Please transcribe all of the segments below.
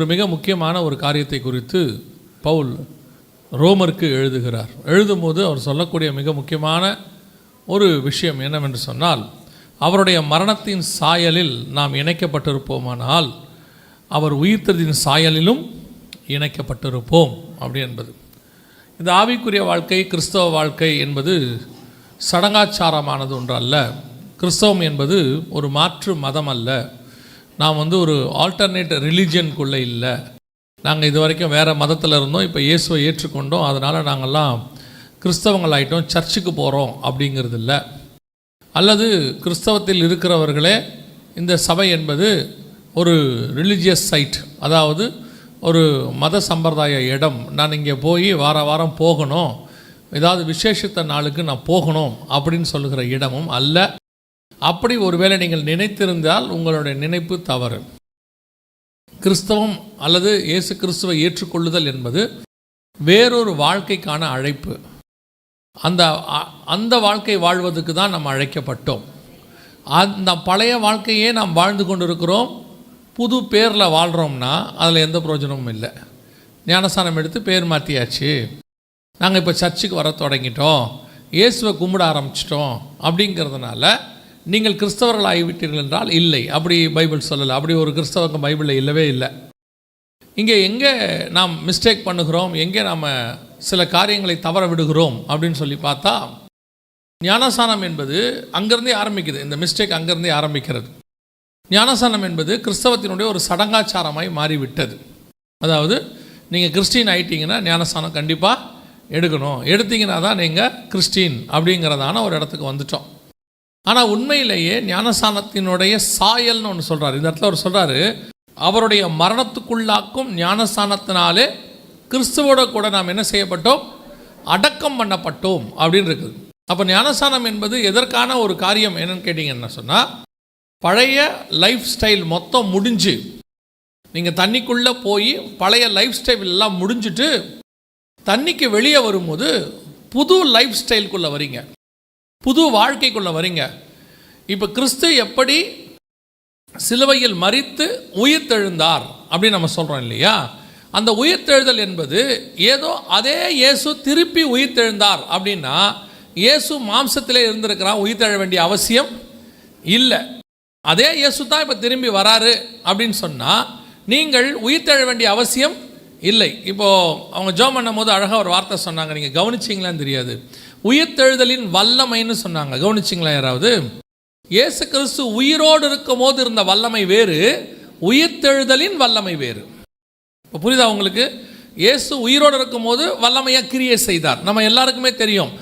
ஒரு மிக முக்கியமான ஒரு காரியத்தை குறித்து பவுல் ரோமருக்கு எழுதுகிறார். எழுதும்போது அவர் சொல்லக்கூடிய மிக முக்கியமான ஒரு விஷயம் என்னவென்று சொன்னால், அவருடைய மரணத்தின் சாயலில் நாம் இணைக்கப்பட்டிருப்போமானால் அவர் உயிர்த்தெழுதலின் சாயலிலும் இணைக்கப்பட்டிருப்போம் அப்படி என்பது. இந்த ஆவிக்குரிய வாழ்க்கை, கிறிஸ்தவ வாழ்க்கை என்பது சடங்காச்சாரமானது ஒன்று அல்ல. கிறிஸ்தவம் என்பது ஒரு மாற்று மதம் அல்ல. நாம் ஒரு ஆல்டர்னேட் ரிலீஜியனுக்குள்ளே இல்லை. நாங்கள் இது வரைக்கும் வேறு மதத்தில் இருந்தோம், இப்போ இயேசுவை ஏற்றுக்கொண்டோம், அதனால் நாங்கள்லாம் கிறிஸ்தவங்கள் ஆகிட்டோம், சர்ச்சுக்கு போகிறோம் அப்படிங்கிறது இல்லை. அல்லது கிறிஸ்தவத்தில் இருக்கிறவர்களே இந்த சபை என்பது ஒரு ரிலீஜியஸ் சைட், அதாவது ஒரு மத சம்பிரதாய இடம், நான் இங்கே போய் வாரம் போகணும், ஏதாவது விசேஷத்த நாளுக்கு நான் போகணும் அப்படின்னு சொல்லுகிற இடமும் அல்ல. அப்படி ஒருவேளை நீங்கள் நினைத்திருந்தால் உங்களுடைய நினைப்பு தவறு. கிறிஸ்தவம் அல்லது இயேசு கிறிஸ்துவை ஏற்றுக்கொள்ளுதல் என்பது வேறொரு வாழ்க்கைக்கான அழைப்பு. அந்த வாழ்க்கை வாழ்வதற்கு தான் நம்ம அழைக்கப்பட்டோம். அந்த பழைய வாழ்க்கையே நாம் வாழ்ந்து கொண்டு இருக்கிறோம். புது பேரில் வாழ்கிறோம்னா அதில் எந்த பிரயோஜனமும் இல்லை. ஞானஸ்தானம் எடுத்து பேர் மாற்றியாச்சு, நாங்கள் இப்போ சர்ச்சுக்கு வர தொடங்கிட்டோம், இயேசுவை கும்பிட ஆரம்பிச்சிட்டோம் அப்படிங்கிறதுனால நீங்கள் கிறிஸ்தவர்கள் ஆகிவிட்டீர்கள் என்றால் இல்லை, அப்படி பைபிள் சொல்லலை. அப்படி ஒரு கிறிஸ்தவங்க பைபிளில் இல்லவே இல்லை. இங்கே எங்கே நாம் மிஸ்டேக் பண்ணுகிறோம், எங்கே நாம் சில காரியங்களை தவற விடுகிறோம் அப்படின்னு சொல்லி பார்த்தா, ஞானஸ்தானம் என்பது அங்கேருந்தே ஆரம்பிக்குது. இந்த மிஸ்டேக் அங்கேருந்தே ஆரம்பிக்கிறது. ஞானஸ்தானம் என்பது கிறிஸ்தவத்தினுடைய ஒரு சடங்காச்சாரமாய் மாறிவிட்டது. அதாவது நீங்கள் கிறிஸ்டின் ஆகிட்டீங்கன்னா ஞானஸ்தானம் கண்டிப்பாக எடுக்கணும், எடுத்தீங்கன்னா தான் நீங்கள் கிறிஸ்டின் அப்படிங்கிறதான ஒரு இடத்துக்கு வந்துட்டோம். ஆனால் உண்மையிலேயே ஞானஸ்தானத்தினுடைய சாயல்னு ஒன்று சொல்கிறார். இந்த இடத்துல அவர் சொல்கிறாரு, அவருடைய மரணத்துக்குள்ளாக்கும் ஞானஸ்தானத்தினாலே கிறிஸ்துவோட கூட நாம் என்ன செய்யப்பட்டோம், அடக்கம் பண்ணப்பட்டோம் அப்படின்னு இருக்குது. அப்போ ஞானஸ்தானம் என்பது எதற்கான ஒரு காரியம் என்னன்னு கேட்டிங்கன்னா சொன்னால், பழைய லைஃப் ஸ்டைல் மொத்தம் முடிஞ்சு, நீங்கள் தண்ணிக்குள்ளே போய் பழைய லைஃப் ஸ்டைல் எல்லாம் முடிஞ்சுட்டு தண்ணிக்கு வெளியே வரும்போது புது லைஃப் ஸ்டைலுக்குள்ளே வரீங்க, புது வாழ்க்கைக்குள்ளே வரீங்க. இப்போ கிறிஸ்து எப்படி சிலுவையில் மரித்து உயிர்த்தெழுந்தார் அப்படின்னு நம்ம சொல்கிறோம் இல்லையா? அந்த உயிர்த்தெழுதல் என்பது ஏதோ அதே இயேசு திருப்பி உயிர்த்தெழுந்தார் அப்படின்னா, இயேசு மாம்சத்திலே இருந்திருக்கிறான், உயிர்த்தெழ வேண்டிய அவசியம் இல்லை. அதே இயேசு தான் இப்போ திரும்பி வராரு அப்படின்னு சொன்னால் நீங்கள் உயிர்த்தெழ வேண்டிய அவசியம் இல்லை. இப்போது அவங்க ஜெபம் பண்ணும் போது அழகாக ஒரு வார்த்தை சொன்னாங்க, நீங்கள் கவனிச்சிங்களான்னு தெரியாது. உயிர்த்தெழுதலின் வல்லமைன்னு சொன்னாங்க. கவனிச்சிங்களா யாராவது? இயேசு கிறிஸ்து உயிரோடு இருக்கும் போது இருந்த வல்லமை வேறு, உயிர்த்தெழுதலின் வல்லமை வேறு. இப்போ புரியுதா உங்களுக்கு? இயேசு உயிரோடு இருக்கும் போது வல்லமையாக கிரியை செய்தார். நம்ம எல்லாருக்குமே தெரியும்.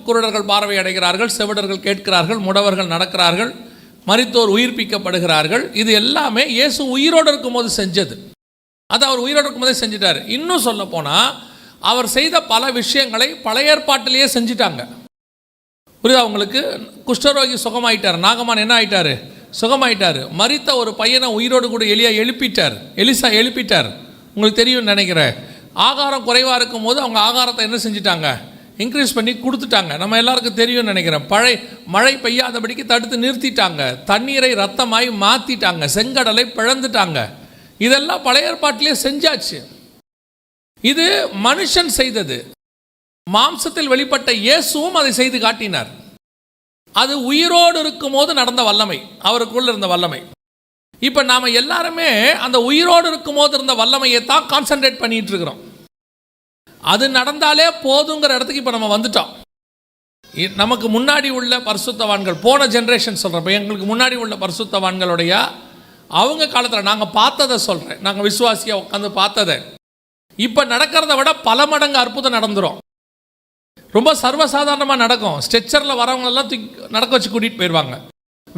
குருடர்கள் பார்வை அடைகிறார்கள், செவிடர்கள் கேட்கிறார்கள், முடவர்கள் நடக்கிறார்கள், மரித்தோர் உயிர்ப்பிக்கப்படுகிறார்கள். இது எல்லாமே இயேசு உயிரோடு இருக்கும் போது செஞ்சது. அது அவர் உயிரோடு இருக்கும் போதே செஞ்சிட்டார். இன்னும் சொல்ல போனால் அவர் செய்த பல விஷயங்களை பழைய ஏற்பாட்டிலேயே செஞ்சிட்டாங்க. புரியுதா உங்களுக்கு? குஷ்டரோகி சுகமாயிட்டார், நாகமான் என்ன ஆயிட்டார், சுகமாயிட்டார். மரித்த ஒரு பையனை உயிரோடு கூட எலிசா எழுப்பிட்டார். உங்களுக்கு தெரியும்னு நினைக்கிறேன். ஆகாரம் குறைவாக இருக்கும் போது அவங்க ஆகாரத்தை என்ன செஞ்சிட்டாங்க, இன்க்ரீஸ் பண்ணி கொடுத்துட்டாங்க. நம்ம எல்லாருக்கும் தெரியும்னு நினைக்கிறேன். மழை பெய்யாதபடிக்கு தடுத்து நிறுத்திட்டாங்க, தண்ணீரை ரத்தமாய் மாற்றிட்டாங்க, செங்கடலை பிளந்துட்டாங்க. இதெல்லாம் பழைய ஏற்பாட்டிலே செஞ்சாச்சு. இது மனுஷன் செய்தது. மாம்சத்தில் வெளிப்பட்ட இயேசுவும் அதை செய்து காட்டினார். அது உயிரோடு இருக்கும் போது நடந்த வல்லமை, அவருக்குள்ள இருந்த வல்லமை. இப்போ நாம் எல்லாருமே அந்த உயிரோடு இருக்கும் போது இருந்த வல்லமையை தான் கான்சன்ட்ரேட் பண்ணிட்டு இருக்கிறோம். அது நடந்தாலே போதுங்கிற இடத்துக்கு இப்போ நம்ம வந்துட்டோம். நமக்கு முன்னாடி உள்ள பரிசுத்தவான்கள், போன ஜென்ரேஷன் சொல்கிறப்ப, எங்களுக்கு முன்னாடி உள்ள பரிசுத்தவான்களுடைய அவங்க காலத்தில் நாங்கள் பார்த்ததை சொல்கிறேன், நாங்கள் விசுவாசியாக உட்காந்து பார்த்ததை. இப்போ நடக்கிறத விட பல மடங்கு அற்புதம் நடந்துடும். ரொம்ப சர்வசாதாரணமாக நடக்கும். ஸ்ட்ரெச்சரில் வரவங்களெல்லாம் நடக்க வச்சு கூட்டிகிட்டு போயிடுவாங்க,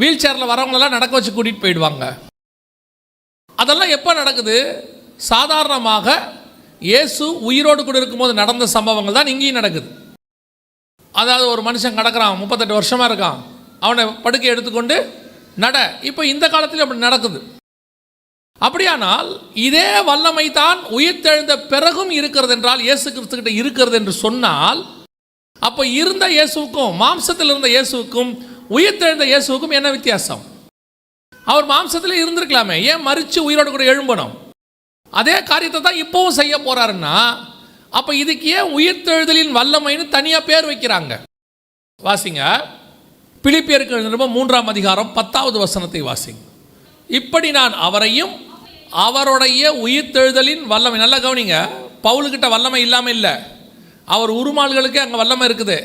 வீல் சேரில் வரவங்களெல்லாம் நடக்க வச்சு கூட்டிகிட்டு போயிடுவாங்க. அதெல்லாம் எப்போ நடக்குது? சாதாரணமாக இயேசு உயிரோடு கூட இருக்கும்போது நடந்த சம்பவங்கள் தான் இங்கேயும் நடக்குது. அதாவது ஒரு மனுஷன் கிடக்கிறான், 38 வருஷமாக இருக்கான், அவனை படுக்கை எடுத்துக்கொண்டு நட. இப்போ இந்த காலத்தில் அப்படி நடக்குது. அப்படியானால் இதே வல்லமை தான் உயிர்த்தெழுந்த பிறகும் இருக்கிறது என்றால், இயேசு கிறிஸ்துக்கிட்ட இருக்கிறது என்று சொன்னால், அப்போ இருந்த இயேசுவுக்கும் மாம்சத்தில் இருந்த இயேசுவுக்கும் உயிர்த்தெழுந்த இயேசுவுக்கும் என்ன வித்தியாசம்? அவர் மாம்சத்தில் இருந்திருக்கலாமே, ஏன் மரித்து உயிரோடு கூட எழும்பணும்? அதே காரியத்தை தான் இப்போவும் செய்ய போகிறாருன்னா, அப்போ இதுக்கு ஏன் உயிர்த்தெழுதலின் வல்லமைன்னு தனியாக பேர் வைக்கிறாங்க? வாசிங்க, பிலிப்பியருக்கு எழுதின 3ஆம் அதிகாரம் 10வது வசனத்தை வாசிங்க. இப்படி நான் அவரையும் அவருடைய உயிர்த்தெழுதலின் வல்லமை, நல்லா கவனிங்க, பவுலுக்கிட்ட வல்லமை இல்லாமல் இல்லை, அவர் உருமாள்களுக்கே அங்கே வல்லமை இருக்குது.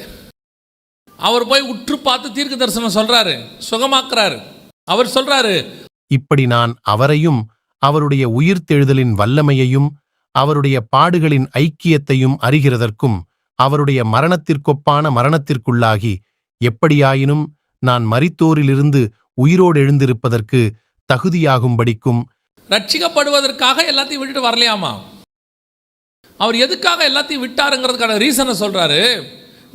அவர் போய் உற்று பார்த்து தீர்க்க தரிசனம் சொல்றாரு, சுகமாக்குறாரு. அவர் சொல்றாரு, இப்படி நான் அவரையும் அவருடைய உயிர்த்தெழுதலின் வல்லமையையும் அவருடைய பாடுகளின் ஐக்கியத்தையும் அறிகிறதற்கும் அவருடைய மரணத்திற்கொப்பான மரணத்திற்குள்ளாகி எப்படியாயினும் நான் மரித்தோரிலிருந்து உயிரோடு எழுந்திருப்பதற்கு தகுதியாகும்படிக்கும். ரட்சிக்கப்படுவதற்காக எல்லாத்தையும் விட்டுட்டு வரலையாமா? அவர் எதுக்காக எல்லாத்தையும் விட்டாருங்கிறதுக்கான ரீசனை சொல்றாரு.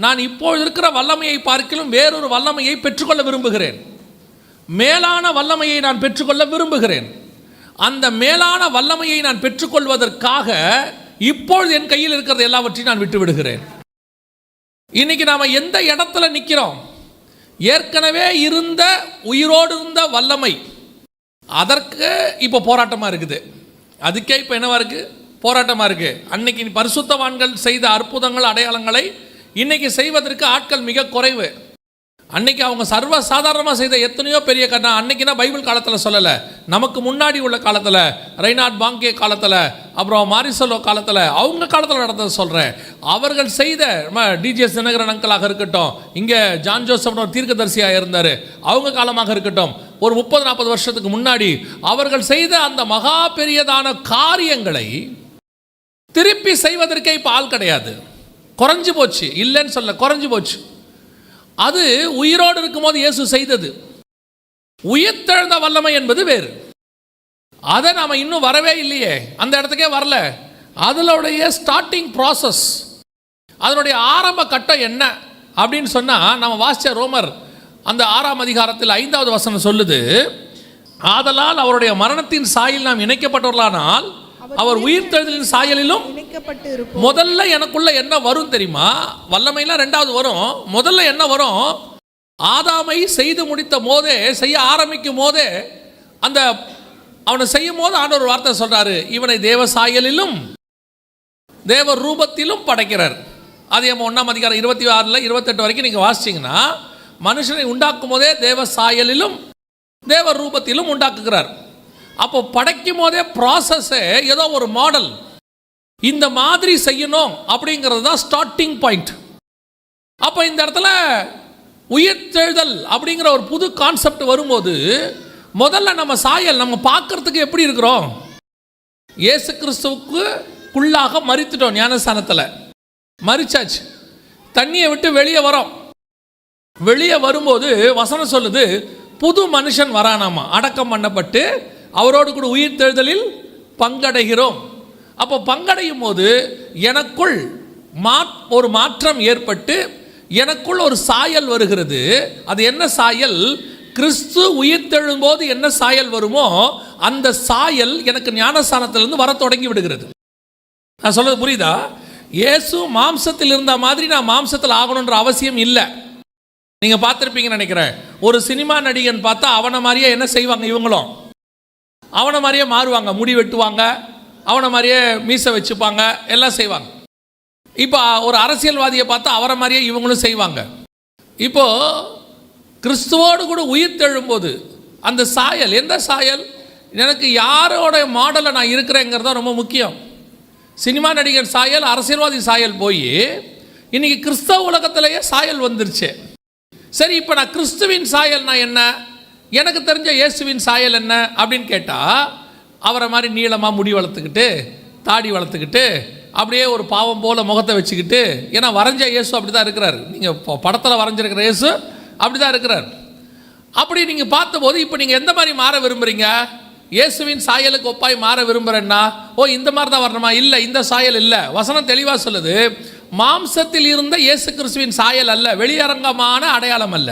நான் இப்பொழுது இருக்கிற வல்லமையை பார்க்கிலும் வேறொரு வல்லமையை பெற்றுக்கொள்ள விரும்புகிறேன், மேலான வல்லமையை நான் பெற்றுக்கொள்ள விரும்புகிறேன். அந்த மேலான வல்லமையை நான் பெற்றுக்கொள்வதற்காக இப்பொழுது என் கையில் இருக்கிறது எல்லாவற்றையும் நான் விட்டு விடுகிறேன். இன்னைக்கு நாம எந்த இடத்துல நிற்கிறோம்? ஏற்கனவே இருந்த உயிரோடு இருந்த வல்லமை, அதற்கு இப்போ போராட்டமாக இருக்குது. அதுக்கே இப்போ என்னவா இருக்குது? போராட்டமாக இருக்குது. அன்னைக்கு பரிசுத்தவான்கள் செய்த அற்புதங்கள் அடையாளங்களை இன்னைக்கு செய்வதற்கு ஆட்கள் மிக குறைவு. அன்னைக்கு அவங்க சர்வ சாதாரணமாக செய்த எத்தனையோ பெரிய கண்ணா, அன்னைக்குன்னா பைபிள் காலத்தில் சொல்லலை, நமக்கு முன்னாடி உள்ள காலத்தில், ரெய்னார்ட் பாங்கே காலத்தில், அப்புறம் மாரிசலோ காலத்தில், அவங்க காலத்தில் நடந்ததை சொல்கிறேன். அவர்கள் செய்த டிஜிஎஸ் தினகரன் அங்கலாக இருக்கட்டும், இங்கே ஜான் ஜோசப்னு ஒரு தீர்க்கதரிசியாக இருந்தார், அவங்க காலமாக இருக்கட்டும், ஒரு 30-40 வருஷத்துக்கு முன்னாடி அவர்கள் செய்த அந்த மகா பெரியதான காரியங்களை திருப்பி செய்வதற்கே இப்போ ஆள் கிடையாது. குறைஞ்சு போச்சு, இல்லைன்னு சொல்ல, குறைஞ்சு போச்சு. அது உயிரோடு இருக்கும்போது இயேசு செய்தது. உயிர்த்தெழுந்த வல்லமை என்பது வேறு. அதை நாம இன்னும் வரவே இல்லையே, அந்த இடத்துக்கே வரல. அதனுடைய ஸ்டார்டிங் ப்ராசஸ், அதனுடைய ஆரம்ப கட்டம் என்ன அப்படின்னு சொன்னால், நம்ம வாசிச்ச ரோமர் அந்த 6ஆம் அதிகாரத்தில் 5வது வசனம் சொல்லுது, ஆதலால் அவருடைய மரணத்தின் சாயலில் நாம் இணைக்கப்பட்டவர்களானால் அவர் உயிர்த்தெழுதலின் சாயலிலும் முதல்ல எனக்குள்ள என்ன வரும் தெரியுமா? வல்லமைலாம் 2வது வரும். முதல்ல என்ன வரும்? ஆதாமை செய்து முடித்த போதே, செய்ய ஆரம்பிக்கும் போதே, அந்த அவனை செய்யும் போது ஆண்டவர் ஒரு வார்த்தை சொல்றாரு, இவனை தேவ சாயலிலும் தேவ ரூபத்திலும் படைக்கிறார். அது 1ஆம் அதிகாரம் 26 28 வரைக்கும் நீங்க வாசிச்சீங்கன்னா, மனுஷனை உண்டாக்கும் போதே தேவ சாயலிலும் தேவ ரூபத்திலும் உண்டாக்குகிறார். அப்போ படைக்கும் போதே ப்ராசஸே ஏதோ ஒரு மாடல், இந்த மாதிரி செய்யணும் அப்படிங்கிறது தான் ஸ்டார்டிங் பாயிண்ட். அப்போ இந்த இடத்துல உயிர்த்தெழுதல் அப்படிங்கிற ஒரு புது கான்செப்ட் வரும்போது, முதல்ல நம்ம சாயல் நம்ம பார்க்கறதுக்கு எப்படி இருக்கிறோம்? இயேசு கிறிஸ்துவுக்குள்ளாக மரித்துட்டோம். ஞானஸ்தானத்தில் மரிச்சாச்சு, தண்ணியை விட்டு வெளியே வரோம். வெளியே வரும்போது வசனம் சொல்லுது, புது மனுஷன் வரானாமா, அடக்கம் பண்ணப்பட்டு அவரோடு கூட உயிர்த்தெழுதலில் பங்கடைகிறோம். அப்போ பங்கடையும் போது எனக்குள் ஒரு மாற்றம் ஏற்பட்டு எனக்குள் ஒரு சாயல் வருகிறது. அது என்ன சாயல்? கிறிஸ்து உயிர்த்தெழும் போது என்ன சாயல் வருமோ அந்த சாயல் எனக்கு ஞானஸ்தானத்திலிருந்து வர தொடங்கி விடுகிறது. நான் சொல்றது புரியுதா? இயேசு மாம்சத்தில் இருந்த மாதிரி நான் மாம்சத்தில் ஆகணுன்ற அவசியம் இல்லை. நீங்க பார்த்துருப்பீங்கன்னு நினைக்கிறேன், ஒரு சினிமா நடிகன் பார்த்தா அவனை மாதிரியே என்ன செய்வாங்க, இவங்களும் அவனை மாதிரியே மாறுவாங்க, முடி வெட்டுவாங்க, அவனை மாதிரியே மீசை வச்சுப்பாங்க, எல்லாம் செய்வாங்க. இப்போ ஒரு அரசியல்வாதியை பார்த்தா அவரை மாதிரியே இவங்களும் செய்வாங்க. இப்போ கிறிஸ்துவோடு கூட உயிர்த்தெழும்போது அந்த சாயல், எந்த சாயல்? எனக்கு யாரோட மாடலை நான் இருக்கிறேங்கிறது ரொம்ப முக்கியம். சினிமா நடிகர் சாயல், அரசியல்வாதி சாயல் போய் இன்னைக்கு கிறிஸ்தவ உலகத்திலேயே சாயல் வந்துருச்சு. சரி, இப்போ நான் கிறிஸ்துவின் சாயல் நான் என்ன? எனக்கு தெரிஞ்ச இயேசுவின் சாயல் என்ன அப்படின்னு கேட்டால், அவரை மாதிரி நீளமாக முடி வளர்த்துக்கிட்டு, தாடி வளர்த்துக்கிட்டு, அப்படியே ஒரு பாவம் போல் முகத்தை வச்சுக்கிட்டு, ஏன்னா வரைஞ்ச இயேசு அப்படி தான் இருக்கிறார். நீங்கள் படத்தில் வரைஞ்சிருக்கிற இயேசு அப்படி தான் இருக்கிறார். அப்படி நீங்கள் பார்த்தபோது இப்போ நீங்கள் எந்த மாதிரி மாற விரும்புகிறீங்க? இயேசுவின் சாயலுக்கு ஒப்பாய் மாற விரும்புகிறேன்னா, இந்த மாதிரி தான் வரணுமா? இல்லை, இந்த சாயல் இல்லை. வசனம் தெளிவாக சொல்லுது, மாம்சத்தில் இருந்த இயேசு கிறிஸ்துவின் சாயல் அல்ல, வெளியரங்கமான அடையாளம் அல்ல.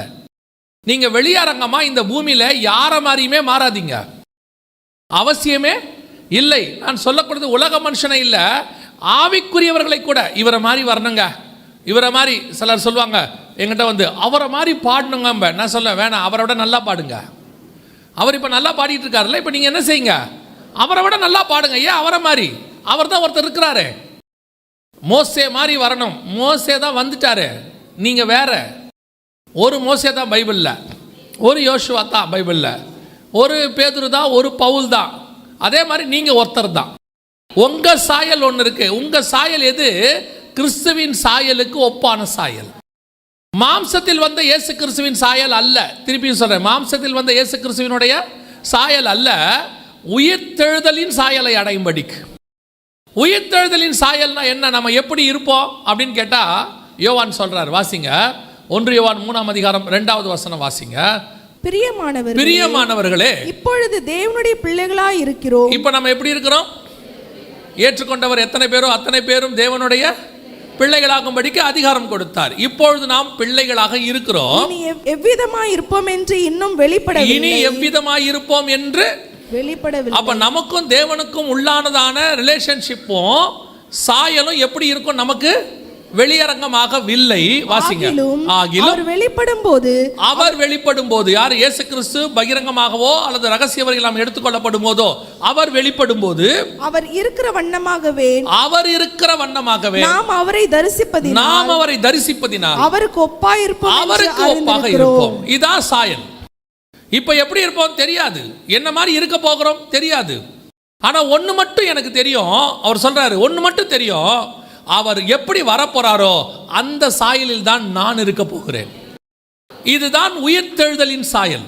நீங்க வெளியரங்கமா இந்த பூமியில யார மாதிரியுமே மாறாதீங்க, அவசியமே இல்லை. நான் சொல்லக்கூடாது உலக மனுஷனை இல்லை, ஆவிக்குரியவர்களை கூட இவரை மாதிரி வரணுங்க, இவரை மாதிரி. சிலர் சொல்லுவாங்க என்கிட்ட வந்து, அவரை மாதிரி பாடணுங்க. நான் சொல்ல வேணாம், அவரை விட நல்லா பாடுங்க. அவர் இப்போ நல்லா பாடிட்டு இருக்காருல்ல, இப்போ நீங்கள் என்ன செய்யுங்க, அவரை விட நல்லா பாடுங்க. ஏன் அவரை மாதிரி? அவர் தான் ஒருத்தர் இருக்கிறாரு. மோசே மாதிரி வரணும். மோசே தான் வந்துட்டாரு, நீங்க வேற. ஒரு மோசே தான் பைபிளில், ஒரு யோசுவா தான் பைபிளில், ஒரு பேதுரு தான், ஒரு பவுல் தான். அதே மாதிரி நீங்க ஒருத்தர் தான். உங்க சாயல் ஒன்று இருக்கு. உங்க சாயல் எது? கிறிஸ்துவின் சாயலுக்கு ஒப்பான சாயல். மாம்சத்தில் வந்த இயேசு கிறிஸ்துவின் சாயல் அல்ல. திருப்பியும் சொல்றேன், மாம்சத்தில் வந்த இயேசு கிறிஸ்துவினுடைய சாயல் அல்ல, உயிர்த்தெழுதலின் சாயலை அடையும்படிக்கு. உயிர்த்தெழுதலின் சாயல்னா என்ன? நம்ம எப்படி இருப்போம் அப்படின்னு கேட்டா யோவான் சொல்றார், வாசிங்க. 1 யோவான் 3ஆம் அதிகாரம் 2வது வசனம் வாசிங்க. பிரியமானவர்களே, இப்பொழுது தேவனுடைய பிள்ளைகளாய் இருக்கிறோம். இப்ப நம்ம எப்படி இருக்கிறோம்? ஏற்றுக்கொண்டவர் எத்தனை பேரோ அத்தனை பேரும் தேவனுடைய பிள்ளைகளாகும்படிக்கு அதிகாரம் கொடுத்தார். இப்பொழுது நாம் பிள்ளைகளாக இருக்கிறோம். இனி எவ்விதமாய் இருப்போம் என்று இன்னும் வெளிப்படவில்லை. அப்ப நமக்கும் தேவனுக்கும் உள்ளானதான ரிலேஷன்ஷிப்பும் சாயலும் எப்படி இருக்கும்? நமக்கு வெளியரங்கமாகவில்லை. வாசிங்க. ஆகிலும் அவர் வெளிப்படும் போது, யார்? இயேசு கிறிஸ்து பகிரங்கமாகவோ அல்லது ரகசிய வரையில் நாம் எடுத்துக்கொள்ளப்படும் போதோ அவர் வெளிப்படும் போது அவர் இருக்கிற வண்ணமாகவே நாம் அவரை தரிசிப்பதினால் அவருக்கு ஒப்பாக இருப்போம். இதான் சாயல். இப்ப எப்படி இருப்போம் தெரியாது, என்ன மாதிரி இருக்க போகிறோம் தெரியாது. ஆனா ஒண்ணு மட்டும் எனக்கு தெரியும், அவர் சொல்றாரு, ஒண்ணு மட்டும் தெரியும், அவர் எப்படி வரப்போறாரோ அந்த சாயலில் தான் நான் இருக்க போகிறேன். இதுதான் உயிர்த்தெழுதலின் சாயல்.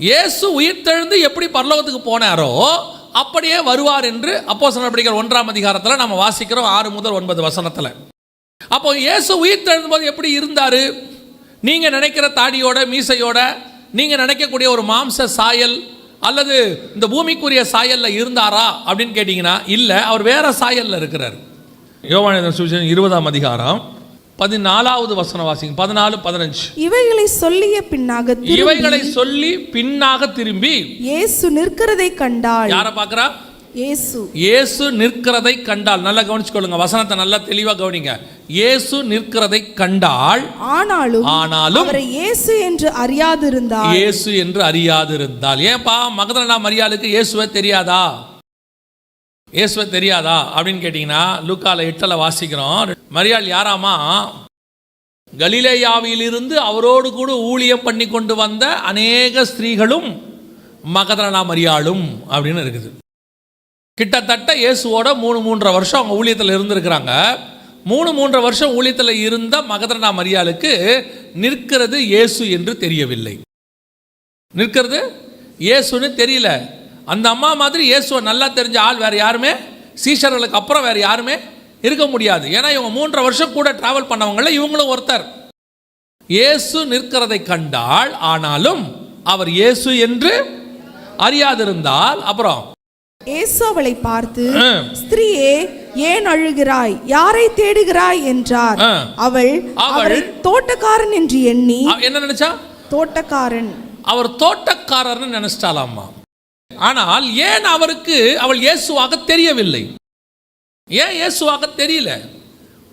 இயேசு உயிர்த்தெழுந்து எப்படி பரலோகத்துக்கு போனாரோ அப்படியே வருவார் என்று அப்போஸ்தலர் நடபடிகள் 1ஆம் அதிகாரத்தில் நம்ம வாசிக்கிறோம், 6 முதல் 9 வசனத்தில். அப்போ இயேசு உயிர்த்தெழுந்த போது எப்படி இருந்தாரு? நீங்க நினைக்கிற தாடியோட மீசையோட, நீங்க நினைக்கக்கூடிய ஒரு மாம்ச சாயல் அல்லது இந்த பூமிக்குரிய சாயல்ல இருந்தாரா அப்படின்னு கேட்டீங்கன்னா இல்ல, அவர் வேற சாயல்ல இருக்கிறார். யோவான் 20ஆம் அதிகாரம் 14வது வசனம் வாசிங்க. 14, 15. இவைகளை சொல்லி பின்னாக திரும்பி இயேசு நிற்கிறதை கண்டாள். யாரை பார்க்கிறா? இயேசு நிற்கிறதை கண்டாள். நல்லா கவனிச்சுக்கொள்ளுங்க, வசனத்தை நல்லா தெளிவா கவனிங்க. இயேசு நிற்கிறதை கண்டாள், ஆனாலும் அவரை இயேசு என்று அறியாதிருந்தாள். ஏன்பா மகதலேனா மரியாளுக்கு இயேசுவே தெரியாதா? இயேசுவை தெரியாதா அப்படின்னு கேட்டீங்கன்னா லூக்கால 8ல வாசிக்கிறோம். மரியாள் யாராமா? கலிலேயாவிலிருந்து அவரோடு கூட ஊழியம் பண்ணி கொண்டு வந்த அநேக ஸ்திரீகளும் மகதலேனா மரியாளும் அப்படின்னு இருக்குது. கிட்டத்தட்ட இயேசுவோட 3.5 வருஷம் அவங்க ஊழியத்தில் இருந்திருக்கிறாங்க. 3.5 வருஷம் ஊழியத்தில் இருந்த மகதலேனா மரியாளுக்கு நிற்கிறது இயேசு என்று தெரியவில்லை. நிற்கிறது இயேசுன்னு தெரியல. அந்த அம்மா மாதிரி இயேசுவை நல்லா தெரிஞ்ச ஆள் வேற யாருமே, சீஷர்களுக்கு அப்புறம் வேற யாருமே இருக்க முடியாது. ஏன்னா இவங்க 3.5 வருஷம் கூட டிராவல் பண்ணவங்கள இவங்களும் ஒருத்தர். இயேசு நிற்கிறதை கண்டால், ஆனாலும் அவர் இயேசு என்று அறியாதிருந்தால். அப்புறம் இயேசு அவளை பார்த்து, ஸ்திரீயே, ஏன் அழுகிறாய்? யாரை தேடுகிறாய் என்றார். அவள் அவரை தோட்டக்காரன் என்று எண்ணி. என்ன நினைச்சா? தோட்டக்காரன். அவர் தோட்டக்காரர்னு நினைச்சிட்டாலாமா. ஆனால் ஏன் அவள் இயேசுவாக தெரியவில்லை? ஏன் இயேசுவாக தெரியல?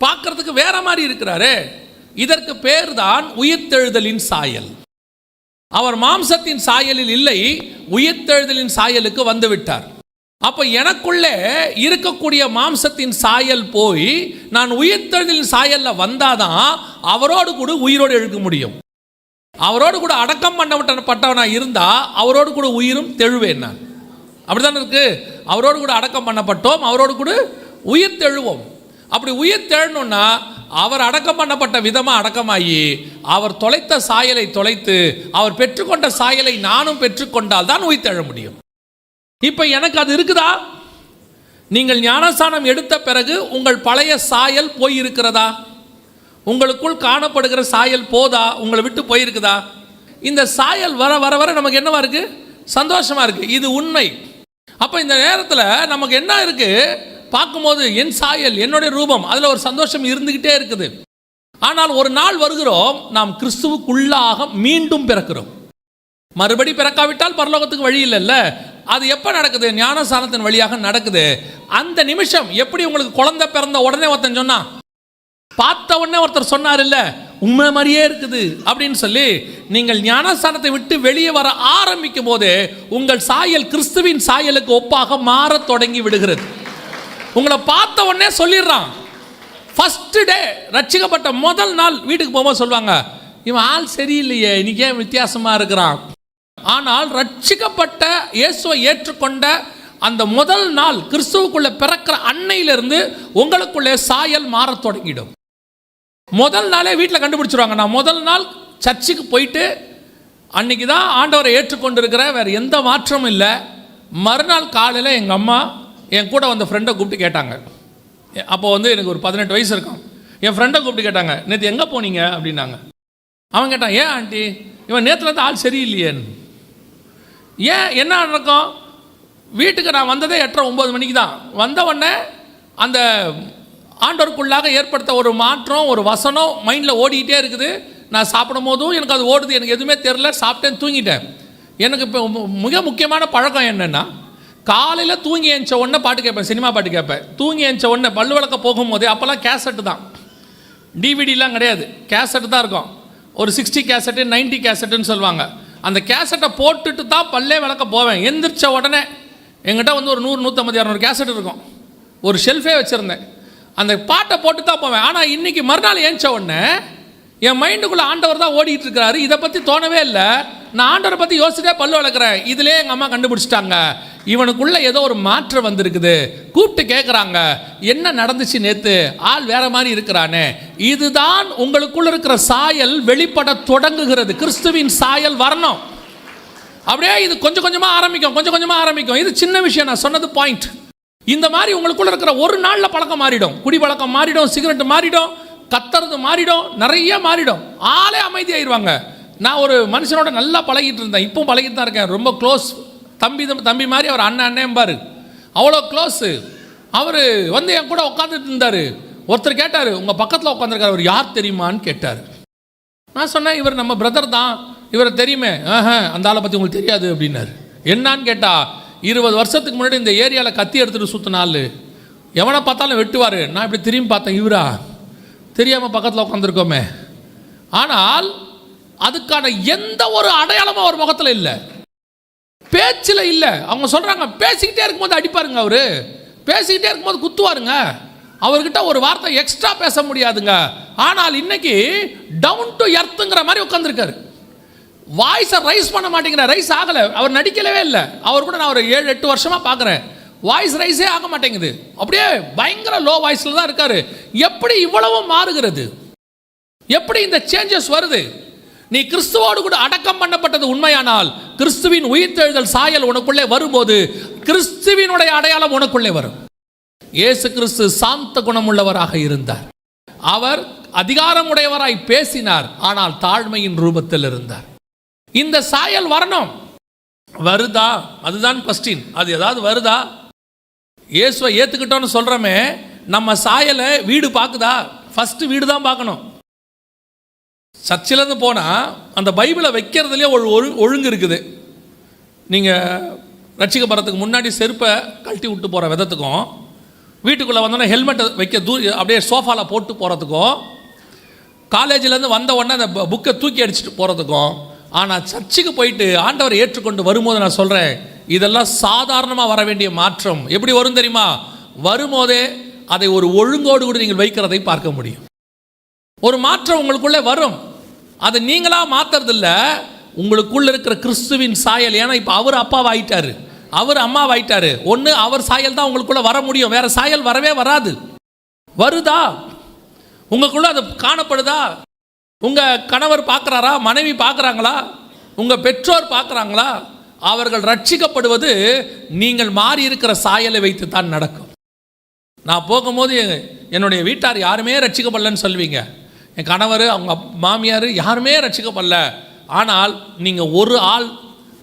பார்க்கறதுக்கு வேற மாதிரி இருக்கிறாரே. இதற்கு பேர் தான் உயிர்த்தெழுதலின் சாயல். அவர் மாம்சத்தின் சாயலில் இல்லை, உயிர்த்தெழுதலின் சாயலுக்கு வந்து விட்டார். அப்ப எனக்குள்ளே இருக்கக்கூடிய மாம்சத்தின் சாயல் போய் நான் உயிர்த்தெழுதலின் சாயல்ல வந்தாதான் அவரோடு கூட உயிரோடு எழுக்க முடியும். அவரோடு கூட அடக்கம் பண்ணப்பட்டவனா இருந்தா அவரோடு கூட உயிரும் தெழுவேன் நான். அப்படித்தானே இருக்கு. அவரோடு கூட அடக்கம் பண்ணப்பட்டோம், அவரோடு கூட உயிர் தெழுவோம். அப்படி உயிர் தெழணும்னா அவர் அடக்கம் பண்ணப்பட்ட விதமா அடக்கமாகி அவர் தொலைத்த சாயலை தொலைத்து அவர் பெற்றுக்கொண்ட சாயலை நானும் பெற்றுக்கொண்டால் தான் உயிர் தெழ முடியும். இப்ப எனக்கு அது இருக்குதா? நீங்கள் ஞானஸ்நானம் எடுத்த பிறகு உங்கள் பழைய சாயல் போயிருக்கிறதா? உங்களுக்குள் காணப்படுகிற சாயல் போதா? உங்களை விட்டு போயிருக்குதா? இந்த சாயல் வர வர வர நமக்கு என்னவா இருக்கு? சந்தோஷமா இருக்கு. இது உண்மை. அப்ப இந்த நேரத்தில் நமக்கு என்ன இருக்கு? பார்க்கும்போது என் சாயல், என்னுடைய ரூபம், அதுல ஒரு சந்தோஷம் இருந்துகிட்டே இருக்குது. ஆனால் ஒரு நாள் வருகிறோம், நாம் கிறிஸ்துவுக்குள்ளாக மீண்டும் பிறக்கிறோம். மறுபடி பிறக்காவிட்டால் பரலோகத்துக்கு வழி இல்லைல்ல. அது எப்போ நடக்குது? ஞானஸ்நானத்தின் வழியாக நடக்குது. அந்த நிமிஷம் எப்படி உங்களுக்கு குழந்தை பிறந்த உடனே ஒருத்தன் சொன்னா பார்த்த உடனே ஒருத்தர் சொன்னார் இல்ல, உண்மை மாதிரியே இருக்குது அப்படின்னு சொல்லி, நீங்கள் ஞானஸ்தானத்தை விட்டு வெளியே வர ஆரம்பிக்கும் போது உங்கள் சாயல் கிறிஸ்துவின் சாயலுக்கு ஒப்பாக மாறத் தொடங்கி விடுகிறது. உங்களை பார்த்த உடனே சொல்லிடுறான். ஃபர்ஸ்ட் டே ரட்சிக்கப்பட்ட முதல் நாள் வீட்டுக்கு போகும்போது சொல்லுவாங்க, இவன் ஆள் சரியில்லையே, இன்னைக்கு ஏன் வித்தியாசமா இருக்கிறான். ஆனால் ரட்சிக்கப்பட்ட இயேசுவை ஏற்றுக்கொண்ட அந்த முதல் நாள் கிறிஸ்துவுக்குள்ள பிறக்கிற அன்னையிலிருந்து உங்களுக்குள்ளே சாயல் மாறத் தொடங்கிடும். முதல் நாளே வீட்டில் கண்டுபிடிச்சிருவாங்க. நான் முதல் நாள் சர்ச்சுக்கு போயிட்டு அன்னைக்கு தான் ஆண்டவரை ஏற்றுக்கொண்டு இருக்கிற, வேறு எந்த மாற்றமும் இல்லை. மறுநாள் காலையில் எங்கள் அம்மா என் கூட வந்த ஃப்ரெண்டை கூப்பிட்டு கேட்டாங்க. அப்போ எனக்கு ஒரு 18 வயசு இருக்கும். என் ஃப்ரெண்டை கூப்பிட்டு கேட்டாங்க, நேற்று எங்கே போனீங்க அப்படின்னாங்க. அவன் கேட்டான், ஏன் ஆண்டி, இவன் நேற்றுலேருந்து ஆள் சரியில்லையேன்னு. ஏன் என்ன நடக்கும்? வீட்டுக்கு நான் வந்ததே 8:30-9 மணிக்கு தான். வந்த உடனே அந்த ஆண்டவருக்குள்ளாக ஏற்படுத்த ஒரு மாற்றம், ஒரு வசனம் மைண்டில் ஓடிக்கிட்டே இருக்குது. நான் சாப்பிடும் போதும் எனக்கு அது ஓடுது, எனக்கு எதுவுமே தெரில, சாப்பிட்டேன், தூங்கிட்டேன். எனக்கு இப்போ மிக முக்கியமான பழக்கம் என்னென்னா, காலையில் தூங்கி எழுந்த உடனே பாட்டு கேட்பேன், சினிமா பாட்டு கேட்பேன். தூங்கி எழுந்த உடனே பல்லு விளக்க போகும்போதே, அப்போல்லாம் கேசட்டு தான், டிவிடிலாம் கிடையாது, கேசட்டு தான் இருக்கும். ஒரு 60 கேசட்டு 90 கேசட்டுன்னு சொல்லுவாங்க. அந்த கேசட்டை போட்டுட்டு தான் பல்லே விளக்க போவேன். எந்திரிச்ச உடனே எங்கிட்ட ஒரு 100, 150, 200 கேசட் இருக்கும். ஒரு ஷெல்ஃபே வச்சுருந்தேன். அந்த பாட்டை போட்டு தான் போவேன். ஆனால் இன்றைக்கி மறுநாள் ஏஞ்ச உடனே என் மைண்டுக்குள்ளே ஆண்டவர் தான் ஓடிட்டு இருக்கிறாரு. இதை பற்றி தோணவே இல்லை. நான் ஆண்டவரை பற்றி யோசிச்சுட்டே பல்லு வளர்க்குறேன். இதிலே எங்கள் அம்மா கண்டுபிடிச்சிட்டாங்க, இவனுக்குள்ளே ஏதோ ஒரு மாற்றம் வந்திருக்குது. கூப்பிட்டு கேட்குறாங்க, என்ன நடந்துச்சு நேற்று, ஆள் வேற மாதிரி இருக்கிறானே. இதுதான் உங்களுக்குள்ள இருக்கிற சாயல் வெளிப்பட தொடங்குகிறது. கிறிஸ்துவின் சாயல் வரணும். அப்படியே இது கொஞ்சம் கொஞ்சமாக ஆரம்பிக்கும், கொஞ்சம் கொஞ்சமாக ஆரம்பிக்கும். இது சின்ன விஷயம், நான் சொன்னது பாயிண்ட். இந்த மாதிரி உங்களுக்குள்ள இருக்கிற ஒரு நாளில் பழக்கம் மாறிடும். குடி பழக்கம் மாறிடும், சிகரெட் மாறிடும், கத்துறது மாறிடும், நிறைய மாறிடும். ஆளே அமைதியாயிருவாங்க. நான் ஒரு மனுஷனோட நல்லா பழகிட்டு இருந்தேன், இப்பவும் பழகிட்டு தான் இருக்கேன். ரொம்ப க்ளோஸ் தம்பி மாதிரி. அவர் அண்ணன் பாரு, அவ்வளோ க்ளோஸு. அவர் என் கூட உட்காந்துட்டு இருந்தார். ஒருத்தர் கேட்டார், உங்கள் பக்கத்தில் உட்காந்துருக்காரு, அவர் யார் தெரியுமான்னு கேட்டார். நான் சொன்னேன், இவர் நம்ம பிரதர் தான், இவரை தெரியுமே. அந்த ஆளை பற்றி உங்களுக்கு தெரியாது அப்படின்னாரு. என்னான்னு கேட்டால், 20 வருஷத்துக்கு முன்னாடி இந்த ஏரியாவில் கத்தி எடுத்துகிட்டு சுற்றினாள், எவனை பார்த்தாலும் வெட்டுவார். நான் இப்படி திரும்பி பார்த்தேன், இவரா தெரியாமல் பக்கத்தில் உட்காந்துருக்கோமே. ஆனால் அதுக்கான எந்த ஒரு அடையாளமும் அவர் முகத்தில் இல்லை, பேச்சில் இல்லை. அவங்க சொல்கிறாங்க, பேசிக்கிட்டே இருக்கும்போது அடிப்பாருங்க, அவர் பேசிக்கிட்டே இருக்கும்போது குத்துவாருங்க, அவர்கிட்ட ஒரு வார்த்தை எக்ஸ்ட்ரா பேச முடியாதுங்க. ஆனால் இன்னைக்கு டவுன் டு எர்த்துங்கிற மாதிரி உட்காந்துருக்காரு. வாய்ஸை ரைஸ் பண்ண மாட்டேங்கிற, ரைஸ் ஆகலை. அவர் நடிக்கலவே இல்லை. அவர் கூட நான் ஒரு 7-8 வருஷமாக பார்க்குறேன், வாய்ஸ் ரைஸே ஆக மாட்டேங்குது. அப்படியே பயங்கர லோ வாய்ஸில் தான் இருக்காரு. எப்படி இவ்வளவு மாறுகிறது? எப்படி இந்த சேஞ்சஸ் வருது? நீ கிறிஸ்துவோடு கூட அடக்கம் பண்ணப்பட்டது உண்மையானால், கிறிஸ்துவின் உயிர்த்தெழுதல் சாயல் உனக்குள்ளே வரும்போது கிறிஸ்துவினுடைய அடையாளம் உனக்குள்ளே வரும். இயேசு கிறிஸ்து சாந்த குணமுள்ளவராக இருந்தார். அவர் அதிகாரம் உடையவராய் பேசினார், ஆனால் தாழ்மையின் ரூபத்தில் இருந்தார். இந்த சாயல் வரணும். வருதா? அதுதான் கொஸ்டின். அது ஏதாவது வருதா? இயேசுவை ஏற்றுக்கிட்டோன்னு சொல்கிறோமே, நம்ம சாயலை வீடு பார்க்குதா? ஃபஸ்ட்டு வீடு தான் பார்க்கணும். சர்ச்சிலேருந்து போனால் அந்த பைபிளை வைக்கிறதுலேயே ஒரு ஒழுங்கு இருக்குது. நீங்கள் ரட்சிக்கப்படுறதுக்கு முன்னாடி செருப்பை கழட்டி விட்டு போகிற விதத்துக்கும், வீட்டுக்குள்ளே வந்தோடனே ஹெல்மெட்டை வைக்க அப்படியே சோஃபாவில் போட்டு போகிறதுக்கும், காலேஜிலேருந்து வந்த உடனே அந்த புக்கை தூக்கி அடிச்சுட்டு போகிறதுக்கும். ஆனால் சர்ச்சுக்கு போயிட்டு ஆண்டவரை ஏற்றுக்கொண்டு வரும்போது நான் சொல்கிறேன், இதெல்லாம் சாதாரணமாக வர வேண்டிய மாற்றம். எப்படி வரும் தெரியுமா? வரும்போதே அதை ஒரு ஒழுங்கோடு கூட நீங்கள் வைக்கிறதை பார்க்க முடியும். ஒரு மாற்றம் உங்களுக்குள்ளே வரும். அதை நீங்களாக மாற்றுறதில்ல, உங்களுக்குள்ள இருக்கிற கிறிஸ்துவின் சாயல். ஏன்னா இப்போ அவர் அப்பாவாயிட்டாரு, அவர் அம்மாவாயிட்டாரு. ஒன்று அவர் சாயல் தான் உங்களுக்குள்ளே வர முடியும், வேற சாயல் வரவே வராது. வருதா? உங்களுக்குள்ள அது காணப்படுதா? உங்கள் கணவர் பார்க்குறாரா? மனைவி பார்க்குறாங்களா? உங்கள் பெற்றோர் பார்க்குறாங்களா? அவர்கள் ரட்சிக்கப்படுவது நீங்கள் மாறி இருக்கிற சாயலை வைத்து தான் நடக்கும். நான் போகும்போது என்னுடைய வீட்டார் யாருமே ரட்சிக்கப்படலன்னு சொல்வீங்க. என் கணவர், அவங்க மாமியார் யாருமே ரட்சிக்கப்படல. ஆனால் நீங்கள் ஒரு ஆள்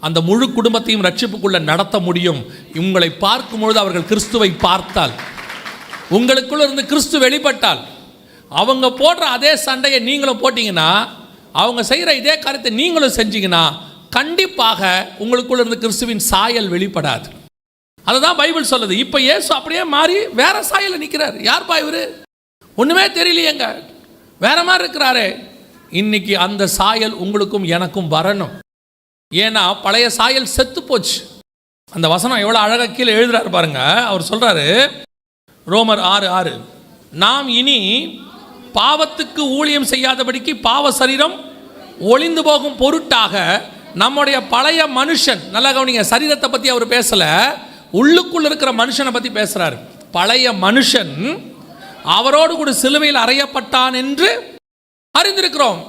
அந்த முழு குடும்பத்தையும் ரட்சிப்புக்குள்ளே நடத்த முடியும். உங்களை பார்க்கும் பொழுது அவர்கள் கிறிஸ்துவை பார்த்தால், உங்களுக்குள்ள இருந்து கிறிஸ்து வெளிப்பட்டால், அவங்க போடுற அதே சண்டையை நீங்களும் போட்டிங்கன்னா, அவங்க செய்கிற இதே காரியத்தை நீங்களும் செஞ்சீங்கன்னா, கண்டிப்பாக உங்களுக்குள்ள இருந்து கிறிஸ்துவின் சாயல் வெளிப்படாது. அதுதான் பைபிள் சொல்லுது. இப்போ இயேசு அப்படியே மாறி வேற சாயலில் நிற்கிறார். யார்ப்பா இவரு? ஒன்றுமே தெரியலையேங்க. வேற மாதிரி இருக்கிறாரே. இன்னைக்கு அந்த சாயல் உங்களுக்கும் எனக்கும் வரணும். ஏன்னா பழைய சாயல் செத்து போச்சு. அந்த வசனம் எவ்வளோ அழகாக கீழே எழுதுறாரு பாருங்க. அவர் சொல்றாரு, ரோமர் 6:6, நாம் இனி பாவத்துக்கு ஊழியம் செய்யாதபடிக்கு பாவ சரீரம் ஒளிந்து போகும் பொருட்டாக நம்முடைய பழைய மனுஷன், நல்லா கவனிங்க, சரீரத்தை பற்றி அவர் பேசல, உள்ளுக்குள்ள இருக்கிற மனுஷனை பற்றி பேசுறாரு. பழைய மனுஷன் அவரோடு கூட சிலுவையில் அறையப்பட்டான் என்று அறிந்திருக்கிறோம்.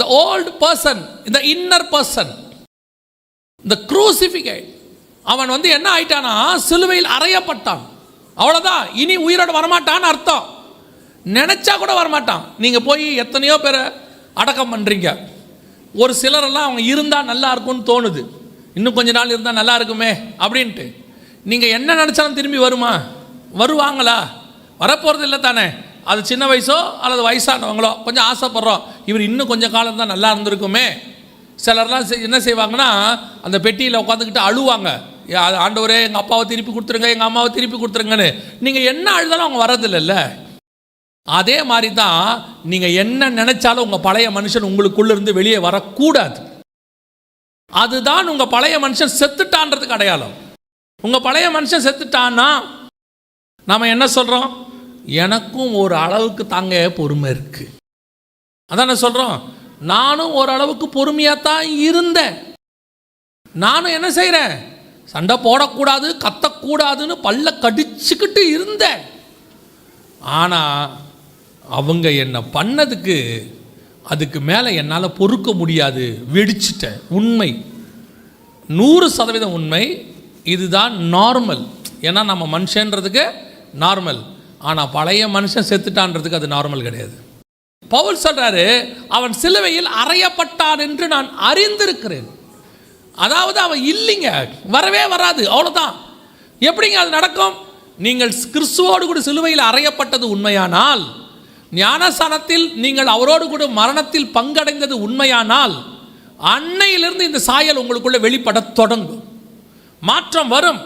the old person, the inner person, the crucified, அவன் என்ன ஆயிட்டானா, சிலுவையில் அறையப்பட்டான். அவ்வளோதான். இனி உயிரோடு வரமாட்டான்னு அர்த்தம். நினைச்சா கூட வரமாட்டான். நீங்கள் போய் எத்தனையோ பேரை அடக்கம் பண்ணுறீங்க. ஒரு சிலரெல்லாம் அவங்க இருந்தால் நல்லா இருக்கும்னு தோணுது, இன்னும் கொஞ்ச நாள் இருந்தால் நல்லா இருக்குமே அப்படின்ட்டு. நீங்கள் என்ன நினச்சாலும் திரும்பி வருவாங்களா? வரப்போகிறது இல்லை தானே. அது சின்ன வயசோ அல்லது வயசானவங்களோ கொஞ்சம் ஆசைப்படுறோம், இவர் இன்னும் கொஞ்சம் காலம் தான் நல்லா இருந்திருக்குமே. சிலர்லாம் என்ன செய்வாங்கன்னா, அந்த பெட்டியில் உட்காந்துக்கிட்டு அழுவாங்க, ஆண்டவரே எங்கள் அப்பாவை திருப்பி கொடுத்துருங்க, எங்கள் அம்மாவை திருப்பி கொடுத்துருங்கன்னு. நீங்கள் என்ன அழுதாலும் அவங்க வரதில்லைல்ல. அதே மாதிரி தான் நீங்கள் என்ன நினைச்சாலும் உங்கள் பழைய மனுஷன் உங்களுக்குள்ளிருந்து வெளியே வரக்கூடாது. அதுதான் உங்கள் பழைய மனுஷன் செத்துட்டான்றதுக்கு அடையாளம். உங்கள் பழைய மனுஷன் செத்துட்டான்னா நாம் என்ன சொல்கிறோம்? எனக்கும் ஒரு அளவுக்கு தாங்க பொறுமை இருக்கு. அதான் சொல்கிறோம், நானும் ஓரளவுக்கு பொறுமையாக தான் இருந்தேன். நானும் என்ன செய்கிறேன்? சண்டை போடக்கூடாது, கத்தக்கூடாதுன்னு பல்ல கடிச்சுக்கிட்டு இருந்தேன். ஆனால் அவங்க என்ன பண்ணதுக்கு அதுக்கு மேலே என்னால் பொறுக்க முடியாது, வெடிச்சிட்டேன். உண்மை, 100% உண்மை. இதுதான் நார்மல். ஏன்னா நம்ம மனுஷன்றதுக்கு நார்மல். ஆனால் பழைய மனுஷன் செத்துட்டான்றதுக்கு அது நார்மல் கிடையாது. பவுல் சொல்றாரு, அவன் சிலுவையில் அறையப்பட்டான் என்று நான் அறிந்திருக்கிறேன். அதாவது அவன் இல்லைங்க, வரவே வராது, அவ்வளோதான். எப்படிங்க அது நடக்கும்? நீங்கள் கிறிஸ்துவோடு கூட சிலுவையில் அறையப்பட்டது உண்மையானால், ஞானஸ்நானத்தில் நீங்கள் அவரோடு கூட மரணத்தில் பங்கடைந்தது உண்மையானால், அன்னையிலிருந்து இந்த சாயல் உங்களுக்குள்ள வெளிப்பட தொடங்கும், மாற்றம் வரும்.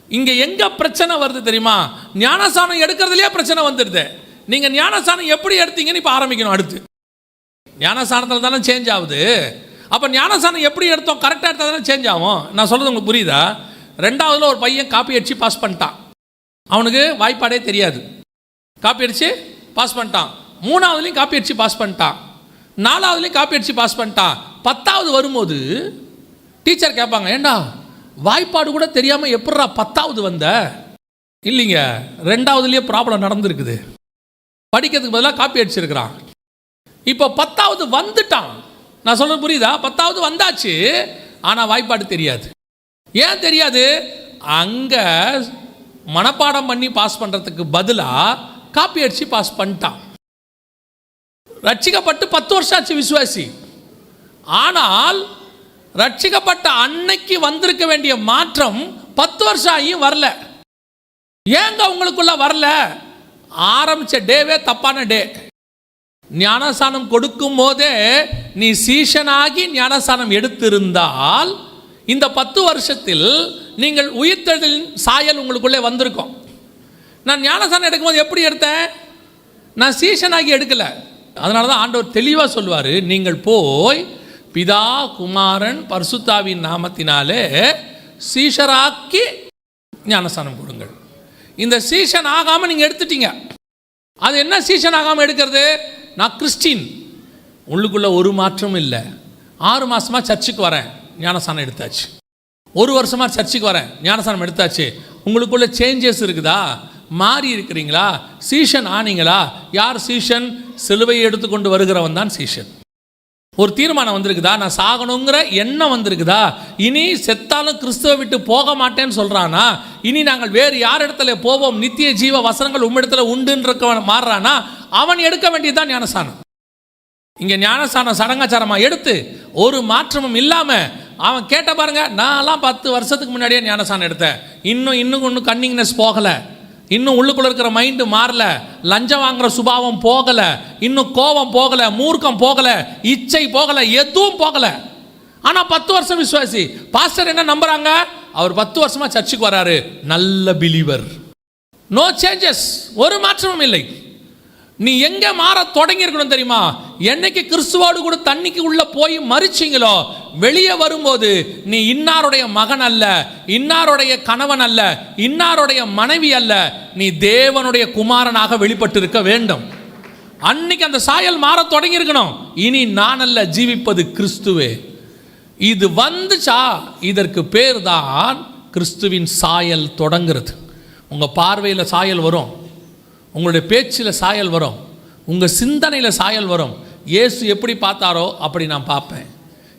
இங்கே எங்கே பிரச்சனை வருது தெரியுமா? ஞானஸ்நானம் எடுக்கிறதுலையே பிரச்சனை வந்துடுது. நீங்கள் ஞானஸ்நானம் எப்படி எடுத்தீங்கன்னு இப்போ ஆரம்பிக்கணும். அடுத்து ஞானஸ்நானத்தில் தானே சேஞ்ச் ஆகுது. அப்போ ஞானஸ்நானம் எப்படி எடுத்தோம், கரெக்டாக எடுத்தால் தானே சேஞ்ச் ஆகும். நான் சொல்கிறது உங்களுக்கு புரியுதா? 2வதுல ஒரு பையன் காப்பி அடித்து பாஸ் பண்ணிட்டான். அவனுக்கு வாய்ப்பாடே தெரியாது, காப்பி அடித்து பாஸ் பண்ணிட்டான். 3வதுலேயும் காப்பி அடித்து பாஸ் பண்ணிட்டான். 4வதுலேயும் காப்பி அடித்து பாஸ் பண்ணிட்டான். 10வது வரும்போது டீச்சர் கேட்பாங்க, ஏண்டா வாய்ப்பாடு கூட தெரியாமல் எப்பட்றா 10வது வந்த? இல்லைங்க, 2வதுலேயே ப்ராப்ளம் நடந்துருக்குது. படிக்கிறதுக்கு பதிலாக காப்பி அடிச்சிருக்கிறான். இப்போ 10வது வந்துட்டான். நான் சொல்றது புரியுதா? 10வது வந்தாச்சு, ஆனால் வாய்ப்பாடு தெரியாது. ஏன் தெரியாது? அங்கே மனப்பாடம் பண்ணி பாஸ் பண்ணுறதுக்கு பதிலாக காப்பி அடித்து பாஸ் பண்ணிட்டான். ரட்சிக்கப்பட்டு 10 வருஷம் ஆச்சு விசுவாசி. ஆனால் ரட்சிக்கப்பட்ட அன்னைக்கு வந்திருக்க வேண்டிய மாற்றம் 10 வருஷம் ஆகியும் வரல. ஏங்க உங்களுக்குள்ள வரல? ஆரம்பிச்ச டேவே தப்பான டே. ஞானஸ்நானம் கொடுக்கும் போதே நீ சீஷனாகி ஞானஸ்நானம் எடுத்திருந்தால் இந்த 10 வருஷத்தில் நீங்கள் உயிர்த்தெழுதலின் சாயல் உங்களுக்குள்ளே வந்திருக்கும். நான் ஞானஸ்நானம் எடுக்கும்போது எப்படி எடுத்தேன்? நான் சீஷனாகி எடுக்கல. அதனால தான் ஆண்டவர் தெளிவாக சொல்வார், நீங்கள் போய் பிதா குமாரன் பரிசுத்தாவின் நாமத்தினாலே சீஷராக்கி ஞானஸ்நானம் கொடுங்கள். இந்த சீஷன் ஆகாமல் நீங்கள் எடுத்துட்டீங்க. அது என்ன சீஷன் ஆகாமல் எடுக்கிறது? நான் கிறிஸ்டின், உள்ளுக்குள்ள ஒரு மாற்றமும் இல்லை. 6 மாதமாக சர்ச்சுக்கு வரேன், ஞானஸ்நானம் எடுத்தாச்சு. 1 வருஷமாக சர்ச்சுக்கு வரேன், ஞானஸ்நானம் எடுத்தாச்சு. உங்களுக்குள்ள சேஞ்சஸ் இருக்குதா? மாறி இருக்கிறீங்களா? சீஷன் ஆனீங்களா? யார் சீஷன்? சிலுவையை எடுத்துக்கொண்டு வருகிறவன் தான் சீஷன். ஒரு தீர்மானம் வந்திருக்குதா? நான் சாகணுங்கிற எண்ணம் வந்திருக்குதா? இனி செத்தாலும் கிறிஸ்துவை விட்டு போக மாட்டேன்னு சொல்கிறானா? இனி நாங்கள் வேறு யார் இடத்துல போவோம், நித்திய ஜீவ வசனங்கள் உம்மிடத்துல உண்டுன்றவன் மாறுறானா? அவன் எடுக்க வேண்டியதுதான் ஞானஸ்நானம். இங்கே ஞானஸ்நானம் சடங்காச்சாரமாக எடுத்து ஒரு மாற்றமும் இல்லாமல் அவன் கேட்ட பாருங்க, நான்லாம் 10 வருஷத்துக்கு முன்னாடியே ஞானஸ்நானம் எடுத்தேன், இன்னும் கன்னிங்னஸ் போகலை, இன்னும் உள்ளுக்குள்ள இருக்கிற மைண்டு மாறல, லஞ்சம் வாங்குற சுபாவம் போகல, இன்னும் கோபம் போகல, மூர்க்கம் போகல, இச்சை போகல, எதுவும் போகல. ஆனால் 10 வருஷம் விசுவாசி. பாஸ்டர் என்ன நம்புறாங்க? அவர் 10 வருஷமா சர்ச்சுக்கு வராரு, நல்ல பிலீவர், நோ சேஞ்சஸ், ஒரு மாற்றமும் இல்லை. நீ எங்கே மாற தொடங்கியிருக்கணும் தெரியுமா? என்னைக்கு கிறிஸ்துவோடு கூட தண்ணிக்கு உள்ள போய் மறிச்சிங்களோ, வெளியே வரும்போது நீ இன்னாருடைய மகன் அல்ல, இன்னாருடைய கணவன் அல்ல, இன்னாருடைய மனைவி அல்ல, நீ தேவனுடைய குமாரனாக வெளிப்பட்டு இருக்க வேண்டும். அன்னைக்கு அந்த சாயல் மாற தொடங்கி இருக்கணும். இனி நான் அல்ல ஜீவிப்பது கிறிஸ்துவே. இது வந்துச்சா, இதற்கு பேர் தான் கிறிஸ்துவின் சாயல் தொடங்குறது. உங்கள் பார்வையில் சாயல் வரும், உங்களுடைய பேச்சில் சாயல் வரும், உங்கள் சிந்தனையில் சாயல் வரும். இயேசு எப்படி பார்த்தாரோ அப்படி நான் பார்ப்பேன்,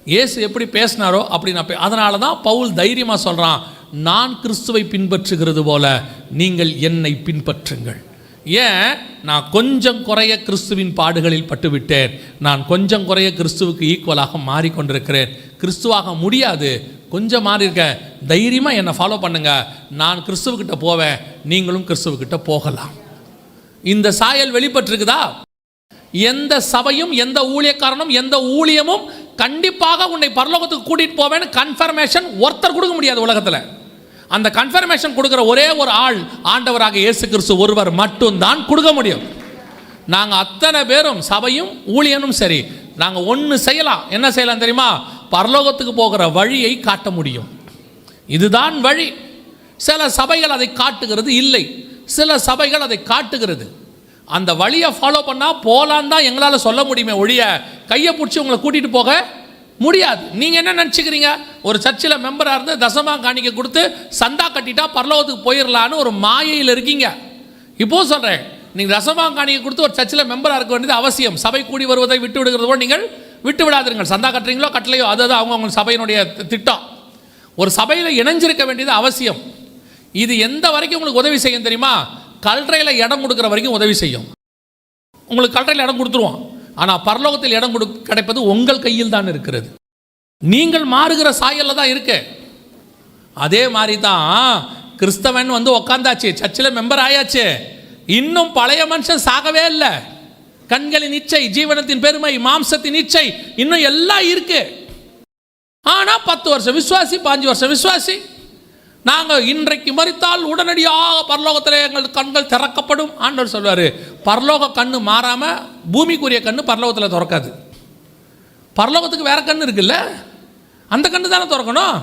இயேசு எப்படி பேசினாரோ அப்படி நான் அதனால தான் பவுல் தைரியமாக சொல்கிறான், நான் கிறிஸ்துவை பின்பற்றுகிறது போல நீங்கள் என்னை பின்பற்றுங்கள். ஏன்? நான் கொஞ்சம் குறைய கிறிஸ்துவின் பாடுகளில் பட்டுவிட்டேன், நான் கொஞ்சம் குறைய கிறிஸ்துவுக்கு ஈக்குவலாக மாறிக்கொண்டிருக்கிறேன். கிறிஸ்துவாக முடியாது, கொஞ்சம் மாறி இருக்க, தைரியமாக என்னை ஃபாலோ பண்ணுங்க, நான் கிறிஸ்துவக்கிட்ட போவேன், நீங்களும் கிறிஸ்துவக்கிட்ட போகலாம். இந்த சாயல் வெளிப்பட்டிருக்குதா? எந்த சபையும் எந்த ஊழியக்காரனும் எந்த ஊழியமும் கண்டிப்பாக உன்னை பரலோகத்துக்கு கூட்டிகிட்டு போவேன்னு கன்ஃபர்மேஷன் ஒருத்தர் கொடுக்க முடியாது உலகத்தில். அந்த கன்ஃபர்மேஷன் கொடுக்குற ஒரே ஒரு ஆள் ஆண்டவராக இயேசு கிறிஸ்து ஒருவர் மட்டும்தான் கொடுக்க முடியும். நாங்கள் அத்தனை பேரும் சபையும் ஊழியனும் சரி, நாங்கள் ஒன்று செய்யலாம். என்ன செய்யலாம் தெரியுமா? பரலோகத்துக்கு போகிற வழியை காட்ட முடியும். இதுதான் வழி. சில சபைகள் அதை காட்டுகிறது இல்லை, சில சபைகள் அதை காட்டுகிறது. அந்த வழியை ஃபாலோ பண்ணால் போகலான்னு தான் எங்களால் சொல்ல முடியுமே ஒழிய கையை பிடிச்சி உங்களை கூட்டிகிட்டு போக முடியாது. நீங்கள் என்ன நினச்சிக்கிறீங்க? ஒரு சர்ச்சில் மெம்பராக இருந்து தசமாக காணிக்க கொடுத்து சந்தா கட்டிட்டா பரலோகத்துக்கு போயிடலான்னு ஒரு மாயையில் இருக்கீங்க. இப்போது சொல்கிறேன், நீங்கள் தசமாக காணிக்க கொடுத்து ஒரு சர்ச்சில் மெம்பராக இருக்க வேண்டியது அவசியம். சபை கூடி வருவதை விட்டு விடுகிறது போல் நீங்கள் விட்டு விடாதீர்கள். சந்தா கட்டுறீங்களோ கட்டலையோ அதுதான் அவங்க சபையினுடைய திட்டம். ஒரு சபையில் இணைஞ்சிருக்க வேண்டியது அவசியம். இது எந்த வரைக்கும் உங்களுக்கு உதவி செய்யும் தெரியுமா? கல்றையில் இடம் கொடுக்குற வரைக்கும் உதவி செய்யும். உங்களுக்கு கல்றையில் இடம் கொடுத்துருவோம், ஆனால் பரலோகத்தில் இடம் கிடைப்பது உங்கள் கையில் தான் இருக்கிறது. நீங்கள் மாறுகிற சாயலில் தான் இருக்கு. அதே மாதிரி தான் கிறிஸ்தவன் வந்து உக்காந்தாச்சு, சர்ச்சில் மெம்பர் ஆயாச்சு, இன்னும் பழைய மனுஷன் சாகவே இல்லை. கண்களின் இச்சை, ஜீவனத்தின் பெருமை, மாம்சத்தின் இச்சை, இன்னும் எல்லாம் இருக்கு. ஆனால் 10 வருஷம் விசுவாசி, 5 வருஷம் விசுவாசி. நாங்கள் இன்றைக்கு மரித்தால் உடனடியாக பரலோகத்தில் எங்கள் கண்கள் திறக்கப்படும். ஆண்டவர் சொல்வார், பரலோக கண்ணு மாறாமல் பூமிக்குரிய கண்ணு பரலோகத்தில் திறக்காது. பரலோகத்துக்கு வேற கண்ணு இருக்குல்ல, அந்த கண்ணு தானே திறக்கணும்.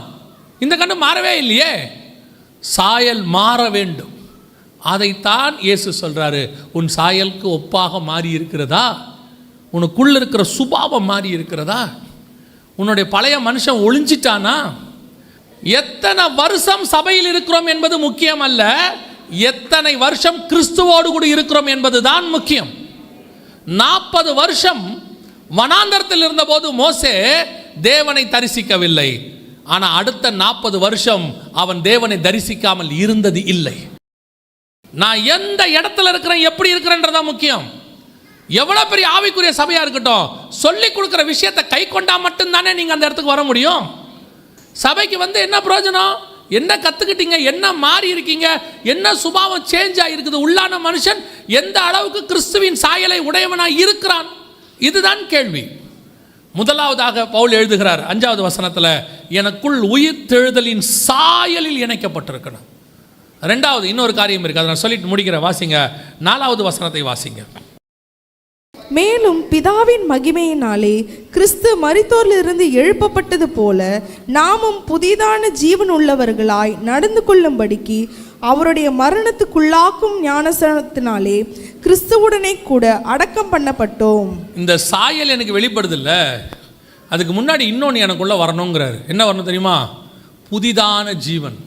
இந்த கண்ணு மாறவே இல்லையே. சாயல் மாற வேண்டும். அதைத்தான் இயேசு சொல்கிறாரு, உன் சாயலுக்கு ஒப்பாக மாறி இருக்கிறதா? உனக்குள்ள இருக்கிற சுபாவம் மாறி இருக்கிறதா? உன்னுடைய பழைய மனுஷன் ஒளிஞ்சிட்டானா? எத்தனை வருஷம் சபையில் இருக்கிறோம் என்பது முக்கியம் அல்ல, எத்தனை வருஷம் கிறிஸ்துவோடு கூட இருக்கிறோம் என்பதுதான் முக்கியம். 40 வருஷம் வனாந்தரத்தில் இருந்தபோது மோசே தேவனை தரிசிக்கவில்லை, ஆனால் அடுத்த 40 வருஷம் அவன் தேவனை தரிசிக்காமல் இருந்தது இல்லை. நான் எந்த இடத்துல இருக்கிறேன், எப்படி இருக்கிறேன்றதான் முக்கியம். எவ்வளோ பெரிய ஆவிக்குரிய சபையாக இருக்கட்டும், சொல்லி கொடுக்குற விஷயத்தை கை கொண்டா மட்டும்தானே நீங்கள் அந்த இடத்துக்கு வர முடியும். சபைக்கு வந்து என்ன பிரயோஜனம்? என்ன கற்றுக்கிட்டீங்க? என்ன மாறி இருக்கீங்க? என்ன சுபாவம் சேஞ்ச் ஆகிருக்குது? உள்ளான மனுஷன் எந்த அளவுக்கு கிறிஸ்துவின் சாயலை உடையவனாக இருக்கிறான்? இதுதான் கேள்வி. முதலாவதாக பவுல் எழுதுகிறார் 5வது வசனத்தில், எனக்குள் உயிர் தெழுதலின் சாயலில் இணைக்கப்பட்டிருக்கணும். 2வது இன்னொரு காரியம் இருக்குது, அதை நான் சொல்லிட்டு முடிக்கிறேன். வாசிங்க 4வது வசனத்தை வாசிங்க. மேலும் பிதாவின் மகிமையினாலே கிறிஸ்து மரித்தோரிலிருந்து எழுப்பப்பட்டது போல நாமும் புதிதான ஜீவன் உள்ளவர்களாய் நடந்து கொள்ளும்படிக்கு அவருடைய மரணத்துக்குள்ளாக்கும் ஞானஸ்நானத்தினாலே கிறிஸ்துவுடனே கூட அடக்கம் பண்ணப்பட்டோம். இந்த சாயல் எனக்கு வெளிப்படுது இல்லை, அதுக்கு முன்னாடி இன்னொன்று எனக்குள்ள வரணுங்கிறாரு. என்ன வரணும் தெரியுமா? புதிதான ஜீவன்.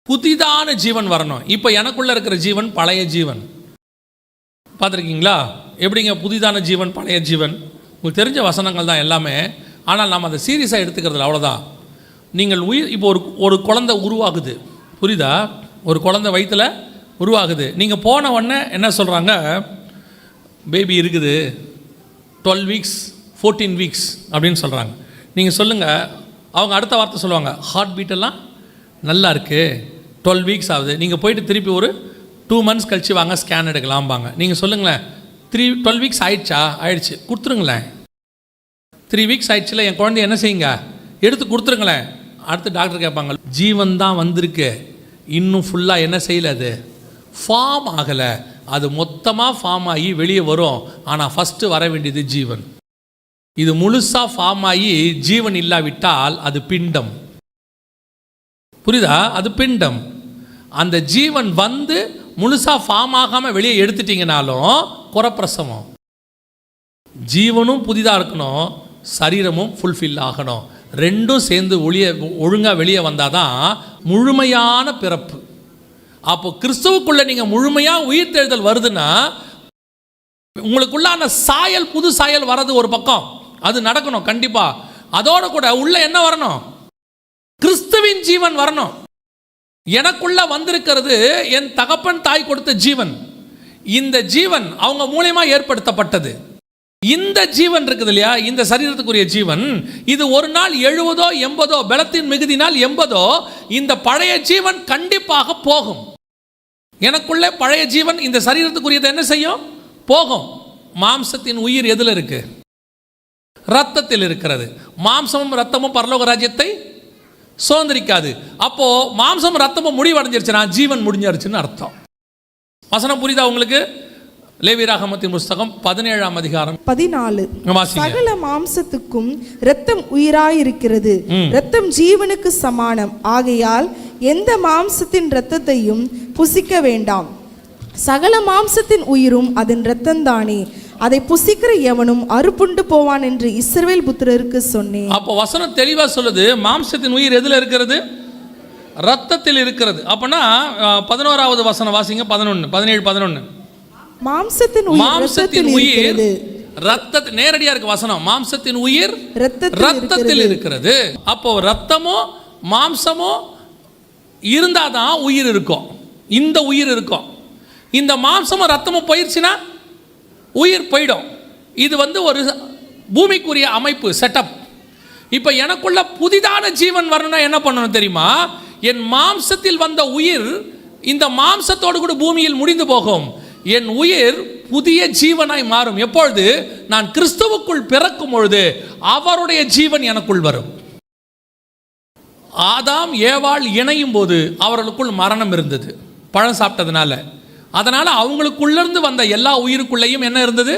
புதிதான ஜீவன் வரணும். இப்போ எனக்குள்ள இருக்கிற ஜீவன் பழைய ஜீவன். பார்த்துருக்கீங்களா? எப்படிங்க புதிதான ஜீவன் பழைய ஜீவன்? உங்களுக்கு தெரிஞ்ச வசனங்கள் தான் எல்லாமே, ஆனால் நாம் அதை சீரியஸாக எடுத்துக்கிறதுல அவ்வளோதான். நீங்கள் உயிர் இப்போ ஒரு குழந்தை உருவாகுது, புரியுதா? ஒரு குழந்தை வயிற்றில் உருவாகுது. நீங்கள் போன உடனே என்ன சொல்கிறாங்க? பேபி இருக்குது, 12 வீக்ஸ் 14 வீக்ஸ் அப்படின்னு சொல்கிறாங்க. நீங்கள் சொல்லுங்கள், அவங்க அடுத்த வார்த்தை சொல்லுவாங்க, ஹார்ட் பீட்டெல்லாம் நல்லா இருக்குது, 12 வீக்ஸ் ஆகுது. நீங்கள் போயிட்டு திருப்பி ஒரு 2 மந்த்ஸ் கழிச்சு வாங்க ஸ்கேன் எடுக்கலாம்பாங்க. நீங்கள் சொல்லுங்களேன், 12 வீக்ஸ் ஆயிடுச்சா? ஆயிடுச்சு, கொடுத்துருங்களேன். 3 வீக்ஸ் ஆயிடுச்சுல, என் குழந்தைய என்ன செய்யுங்க, எடுத்து கொடுத்துருங்களேன். அடுத்து டாக்டர் கேட்பாங்க, ஜீவன் தான் வந்திருக்கு, இன்னும் ஃபுல்லாக என்ன செய்யலை, அது ஃபார்ம் ஆகலை, அது மொத்தமாக ஃபார்ம் ஆகி வெளியே வரும். ஆனால் ஃபஸ்ட்டு வர வேண்டியது ஜீவன். இது முழுசாக ஃபார்ம் ஆகி ஜீவன் இல்லாவிட்டால் அது பிண்டம். புரியுதா? அது பிண்டம். அந்த ஜீவன் வந்து முழுசாக ஃபார்ம் ஆகாமல் வெளியே எடுத்துட்டிங்கனாலும் குறப்பிரசவம். ஜீவனும் புதிதாக இருக்கணும், சரீரமும் ஃபுல்ஃபில் ஆகணும். ரெண்டும் சேர்ந்து ஒழுங்காக வெளியே வந்தால் தான் முழுமையான பிறப்பு. அப்போ கிறிஸ்துவுக்குள்ளே நீங்கள் முழுமையாக உயிர்த்தெழுதல் வருதுன்னா உங்களுக்குள்ளான சாயல், புது சாயல் வர்றது ஒரு பக்கம், அது நடக்கணும் கண்டிப்பாக. அதோட கூட உள்ள என்ன வரணும்? கிறிஸ்துவின் ஜீவன் வரணும். எனக்குள்ள வந்திருக்கிறது என் தகப்பன் தாய் கொடுத்த ஜீவன். இந்த ஜீவன் அவங்க மூலமா ஏற்படுத்தப்பட்டது. இந்த ஜீவன் இருக்குது இல்லையா, இந்த சரீரத்துக்குரிய ஜீவன், இது ஒரு நாள் 70 80 பலத்தின் மிகுதினால் 80 இந்த பழைய ஜீவன் கண்டிப்பாக போகும். எனக்குள்ள பழைய ஜீவன் இந்த சரீரத்துக்குரியது என்ன செய்யும்? போகும். மாம்சத்தின் உயிர் எதில் இருக்கு? ரத்தத்தில் இருக்கிறது. மாம்சமும் ரத்தமும் பரலோக ராஜ்யத்தை சுதந்திரிக்காது. அப்போ மாம்சம் ரத்தமும் முடிவடைஞ்சிருச்சுன்னா ஜீவன் முடிஞ்சிருச்சுன்னு அர்த்தம். வசனம் புரியுதா உங்களுக்கு? லேவியராகமத்தின் புஸ்தகம் 17ஆம் அதிகாரம் 14. சகல மாம்சத்துக்கும் இரத்தம் உயிராயிருக்கிறது, இரத்தம் ஜீவனுக்கு சமானம். ஆகையால் எந்த மாம்சத்தின் இரத்தத்தையும் புசிக்க வேண்டாம். சகல மாம்சத்தின் உயிரும் அதன் இரத்தம்தானே, அதை புசிக்கிற எவனும் அறுப்புண்டு போவான் என்று இஸ்ரவேல் புத்திரருக்கு சொன்னேன். அப்போ வசனம் தெளிவா சொல்லுது, மாம்சத்தின் உயிர் எதுல இருக்கிறது? ரத்தத்தில் இருக்கிறது. அப்பனா 11வது வசனம் வாசிங்க. 11 17 11. மாம்சத்தின் உயிர் ரத்தத்தில் நேரடியா இருக்கு வசனம். மாம்சத்தின் உயிர் ரத்தத்தில் இருக்கிறது. அப்போ ரத்தமோ மாம்சமோ இருந்தாதான் உயிர் இருக்கும். இந்த உயிர் இருக்கும். இந்த மாம்சமும் ரத்தமும் போயிடுச்சுன்னா உயிர் போயிடும். இது ஒரு பூமிக்குரிய அமைப்பு, செட்டப். இப்போ எனக்குள்ள புதிதான ஜீவன் வரணும்னா என்ன பண்ணணும் தெரியுமா? என் மாம்சத்தில் வந்த உயிர் இந்த மாம்சத்தோடு கூட பூமியில் முடிந்து போகும். என் உயிர் புதிய ஜீவனாய் மாறும். எப்பொழுது? நான் கிறிஸ்துவுக்குள் பிறக்கும் பொழுது அவருடைய ஜீவன் எனக்குள் வரும். ஆதாம் ஏவாள் இணையும் போது அவர்களுக்குள் மரணம் இருந்தது, பழம் சாப்பிட்டதுனால. அதனால் அவங்களுக்குள்ளேருந்து வந்த எல்லா உயிருக்குள்ளேயும் என்ன இருந்தது?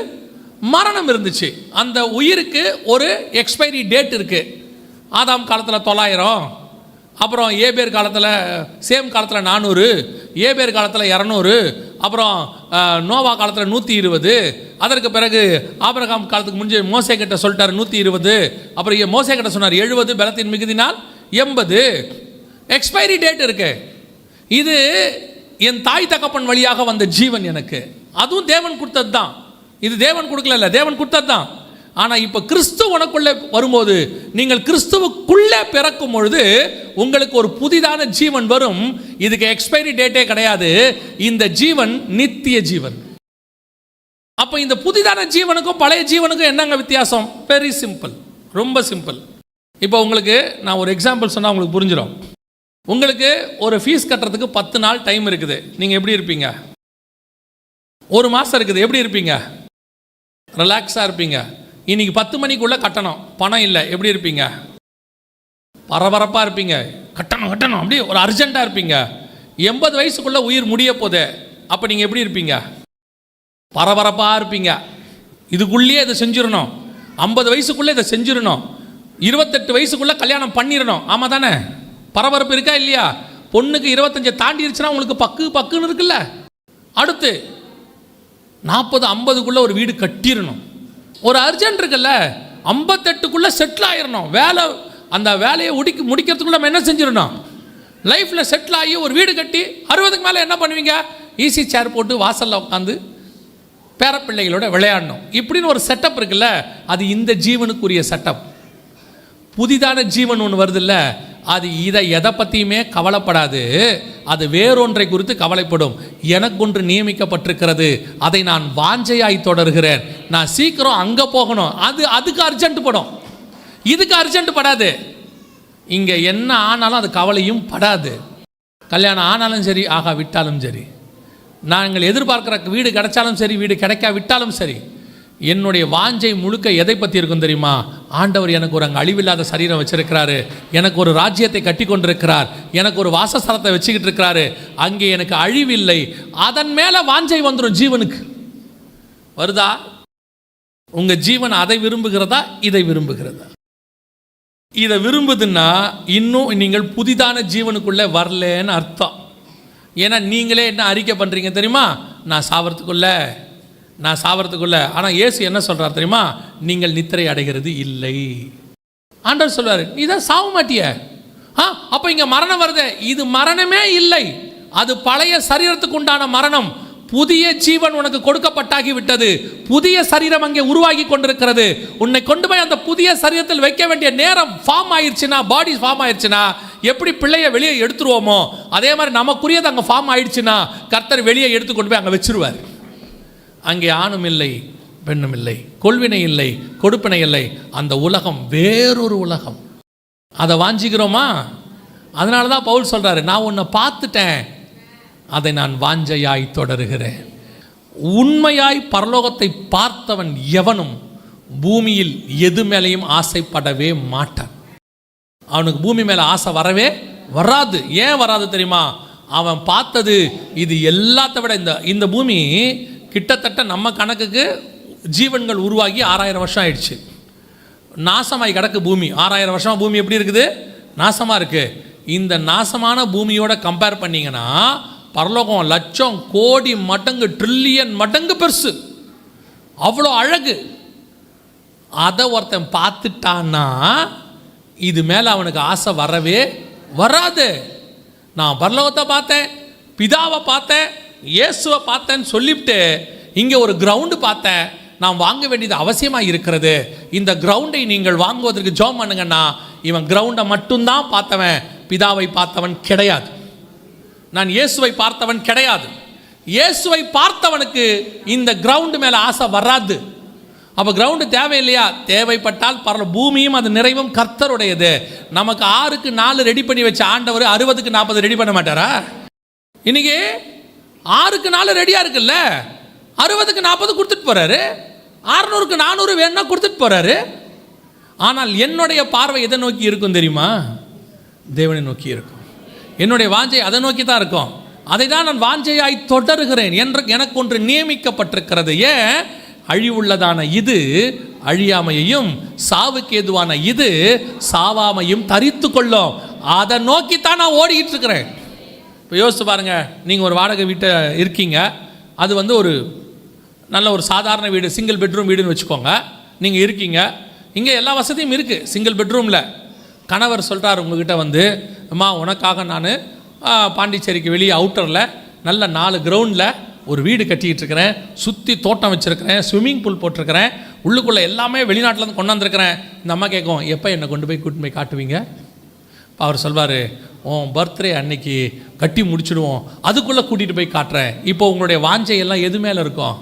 மரணம் இருந்துச்சு. அந்த உயிருக்கு ஒரு எக்ஸ்பைரி டேட் இருக்குது. ஆதாம் காலத்தில் 900, அப்புறம் ஏபேர் காலத்தில், சேம் காலத்தில் 400, ஏபேர் காலத்தில் 200, அப்புறம் நோவா காலத்தில் 120, அதற்கு பிறகு ஆபிரகாம் காலத்துக்கு முன்னே மோசே கிட்ட சொல்லிட்டார் 120, அப்புறம் மோசே கிட்ட சொன்னார் 70, பலத்தின் மிகுதினால் 80. எக்ஸ்பைரி டேட் இருக்கு. இது என் தாய் தகப்பன் வழியாக வந்த ஜீவன் எனக்கு. அதுவும் தேவன் கொடுத்தது தான். இது தேவன் கொடுக்கல, தேவன் கொடுத்தது தான். ஆனால் இப்போ கிறிஸ்து உனக்குள்ளே வரும்போது, நீங்கள் கிறிஸ்துவுக்குள்ளே பிறக்கும் பொழுது உங்களுக்கு ஒரு புதிதான ஜீவன் வரும். இதுக்கு எக்ஸ்பைரி டேட்டே கிடையாது. இந்த ஜீவன் நித்திய ஜீவன். அப்போ இந்த புதிதான ஜீவனுக்கும் பழைய ஜீவனுக்கும் என்னங்க வித்தியாசம்? வெரி சிம்பிள், ரொம்ப சிம்பிள். இப்போ உங்களுக்கு நான் ஒரு எக்ஸாம்பிள் சொன்னால் உங்களுக்கு புரிஞ்சிடும். உங்களுக்கு ஒரு ஃபீஸ் கட்டுறதுக்கு 10 நாள் டைம் இருக்குது. நீங்கள் எப்படி இருப்பீங்க? 1 மாதம் இருக்குது, எப்படி இருப்பீங்க? ரிலாக்ஸாக இருப்பீங்க. இன்னைக்கு 10 மணிக்குள்ளே கட்டணும், பணம் இல்லை, எப்படி இருப்பீங்க? பரபரப்பாக இருப்பீங்க. கட்டணும் கட்டணும், அப்படியே ஒரு அர்ஜென்ட்டாக இருப்பீங்க. 80 வயசுக்குள்ளே உயிர் முடிய போதே, அப்போ நீங்கள் எப்படி இருப்பீங்க? பரபரப்பாக இருப்பீங்க. இதுக்குள்ளேயே இதை செஞ்சிடணும், 50 வயசுக்குள்ளே இதை செஞ்சிடணும், 28 வயசுக்குள்ளே கல்யாணம் பண்ணிடணும். ஆமாம் தானே? பரபரப்பு இருக்கா இல்லையா? பொண்ணுக்கு 25 தாண்டிடுச்சுன்னா உங்களுக்கு பக்குன்னு இருக்குல்ல. அடுத்து 40 50க்குள்ளே ஒரு வீடு கட்டிடணும். ஒரு அர்ஜென்ட் இருக்குல்ல. 58க்குள்ளே செட்டில் ஆயிடணும். அந்த வேலையை முடிக்கிறதுக்குள்ள நம்ம என்ன செஞ்சிடணும்? லைஃப்பில் செட்டில் ஆகி ஒரு வீடு கட்டி 60க்கு மேலே என்ன பண்ணுவீங்க? ஈஸி சேர் போட்டு வாசலில் உட்காந்து பேரப்பிள்ளைகளோட விளையாடணும். இப்படின்னு ஒரு செட்டப் இருக்குல்ல. அது இந்த ஜீவனுக்குரிய செட்டப். புதிதான ஜீவன் ஒன்று வருதில்ல, அது எதை பற்றியுமே கவலைப்படாது. அது வேறொன்றை குறித்து கவலைப்படும். எனக்கொன்று நியமிக்கப்பட்டிருக்கிறது, அதை நான் வாஞ்சையாய் தொடர்கிறேன். நான் சீக்கிரம் அங்கே போகணும். அதுக்கு அர்ஜென்ட் படும். இதுக்கு அர்ஜென்ட் படாது. இங்கே என்ன ஆனாலும் அது கவலையும் படாது. கல்யாணம் ஆனாலும் சரி, ஆகா விட்டாலும் சரி, நாங்கள் எதிர்பார்க்குற வீடு கிடைச்சாலும் சரி, வீடு கிடைக்கா விட்டாலும் சரி, என்னுடைய வாஞ்சை முழுக்க எதை பற்றி இருக்கும் தெரியுமா? ஆண்டவர் எனக்கு ஒரு அங்கே அழிவில்லாத சரீரம் வச்சிருக்கிறாரு, எனக்கு ஒரு ராஜ்யத்தை கட்டி கொண்டிருக்கிறார், எனக்கு ஒரு வாசஸ்தலத்தை வச்சுக்கிட்டு இருக்கிறாரு, அங்கே எனக்கு அழிவில்லை. அதன் மேலே வாஞ்சை வந்துடும். ஜீவனுக்கு வருதா? உங்கள் ஜீவன் அதை விரும்புகிறதா, இதை விரும்புகிறதா? இதை விரும்புதுன்னா இன்னும் நீங்கள் புதிதான ஜீவனுக்குள்ளே வரலன்னு அர்த்தம். ஏன்னா நீங்களே என்ன அறிக்கை பண்ணுறீங்க தெரியுமா? நான் சாவறதுக்குள்ள. ஆனால் இயேசு என்ன சொல்கிறார் தெரியுமா? நீங்கள் நித்திரை அடைகிறது இல்லை. ஆண்டவர் சொல்வார், நீ தான் சாவ மாட்டிய. அப்போ இங்கே மரணம் வருது. இது மரணமே இல்லை, அது பழைய சரீரத்துக்கு உண்டான மரணம். புதிய ஜீவன் உனக்கு கொடுக்கப்பட்டாகி விட்டது. புதிய சரீரம் அங்கே உருவாகி கொண்டிருக்கிறது. உன்னை கொண்டு போய் அந்த புதிய சரீரத்தில் வைக்க வேண்டிய நேரம் ஃபார்ம் ஆயிடுச்சுன்னா, பாடி ஃபார்ம் ஆயிடுச்சுன்னா, எப்படி பிள்ளைய வெளியே எடுத்துருவோமோ அதே மாதிரி நமக்குரியது அங்கே ஃபார்ம் ஆயிடுச்சுன்னா கர்த்தர் வெளியே எடுத்து கொண்டு போய் அங்கே வச்சிருவார். அங்கே ஆணும் இல்லை, பெண்ணும் இல்லை, கொள்வினை இல்லை, கொடுப்பினை இல்லை. அந்த உலகம் வேறொரு உலகம். அதை வாஞ்சிக்கிறோமா? அதனால தான் பவுல் சொல்கிறாரு, நான் உன்னை பார்த்துட்டேன், அதை நான் வாஞ்சையாய் தொடருகிறேன். உண்மையாய் பரலோகத்தை பார்த்தவன் எவனும் பூமியில் எது மேலேயும் ஆசைப்படவே மாட்டான். அவனுக்கு பூமி மேலே ஆசை வரவே வராது. ஏன் வராது தெரியுமா? அவன் பார்த்தது இது எல்லாத்த விட இந்த பூமி கிட்டத்தட்ட நம்ம கணக்குக்கு ஜீவன்கள் உருவாகி 6000 வருஷம் ஆயிடுச்சு. நாசமாய் கிடக்கு பூமி. 6000 வருஷமாக பூமி எப்படி இருக்குது? நாசமாக இருக்குது. இந்த நாசமான பூமியோட கம்பேர் பண்ணிங்கன்னா பரலோகம் லட்சம் கோடி மடங்கு, ட்ரில்லியன் மடங்கு பெருசு. அவ்வளோ அழகு. அதை ஒருத்தன் பார்த்துட்டான்னா இது மேலே அவனுக்கு ஆசை வரவே வராது. நான் பரலோகத்தை பார்த்தேன், பிதாவை பார்த்தேன், இயேசுவை பார்த்தேன்னு சொல்லிவிட்டு இங்கே ஒரு கிரவுண்டு பார்த்தேன், நான் வாங்க வேண்டியது அவசியமாக இருக்கிறது, இந்த கிரவுண்டை நீங்கள் வாங்குவதற்கு ஜெபம் பண்ணுங்கன்னா, இவன் கிரவுண்டை மட்டும்தான் பார்த்தவன், பிதாவை பார்த்தவன் கிடையாது. நான் இயேசுவை பார்த்தவன் கிடையாது. இயேசுவை பார்த்தவனுக்கு இந்த கிரவுண்டு மேலே ஆசை வராது. அப்போ கிரவுண்டு தேவையில்லையா? தேவைப்பட்டால் பூமியும் அது நிறைவும் கர்த்தருடையது. நமக்கு 6க்கு 4 ரெடி பண்ணி வச்ச ஆண்டவர் 60க்கு 40 ரெடி பண்ண மாட்டாரா? இன்னைக்கு 6க்கு 4 ரெடியாக இருக்குல்ல, 60க்கு 40 கொடுத்துட்டு போகிறாரு, 600க்கு 400 வேணும்னா கொடுத்துட்டு போகிறாரு. ஆனால் என்னுடைய பார்வை எதை நோக்கி இருக்கும் தெரியுமா? தேவனை நோக்கி இருக்கும். என்னுடைய வாஞ்சை அதை நோக்கி தான் இருக்கும். அதை தான் நான் வாஞ்சையாய் தொடருகிறேன் என்று எனக்கு ஒன்று நியமிக்கப்பட்டிருக்கிறது. ஏன்? அழிவுள்ளதான இது அழியாமையையும், சாவுக்கு ஏதுவான இது சாவாமையும் தரித்து கொள்ளும். அதை நோக்கித்தான் நான் ஓடிக்கிட்டு இருக்கிறேன். இப்போ யோசிச்சு பாருங்க, நீங்கள் ஒரு வாடகை வீட்டை இருக்கீங்க, அது ஒரு நல்ல ஒரு சாதாரண வீடு, சிங்கிள் பெட்ரூம் வீடுன்னு வச்சுக்கோங்க. நீங்கள் இருக்கீங்க, இங்கே எல்லா வசதியும் இருக்குது. சிங்கிள் பெட்ரூமில் கணவர் சொல்கிறார் உங்ககிட்ட அம்மா, உனக்காக நான் பாண்டிச்சேரிக்கு வெளியே அவுட்டரில் நல்ல 4 கிரவுண்டில் ஒரு வீடு கட்டிக்கிட்டு இருக்கிறேன், சுற்றி தோட்டம் வச்சுருக்கிறேன், ஸ்விம்மிங் பூல் போட்டிருக்கிறேன், உள்ளுக்குள்ளே எல்லாமே வெளிநாட்டிலேருந்து கொண்டு வந்திருக்கிறேன். இந்த அம்மா கேட்கும், எப்போ என்னை கூட்டின்னு போய் காட்டுவீங்க? இப்போ அவர் சொல்வார், உன் பர்த்டே அன்னைக்கு கட்டி முடிச்சுடுவோம், அதுக்குள்ளே கூட்டிகிட்டு போய் காட்டுறேன். இப்போ உங்களுடைய வாஞ்சையெல்லாம் எது மேலே இருக்கும்?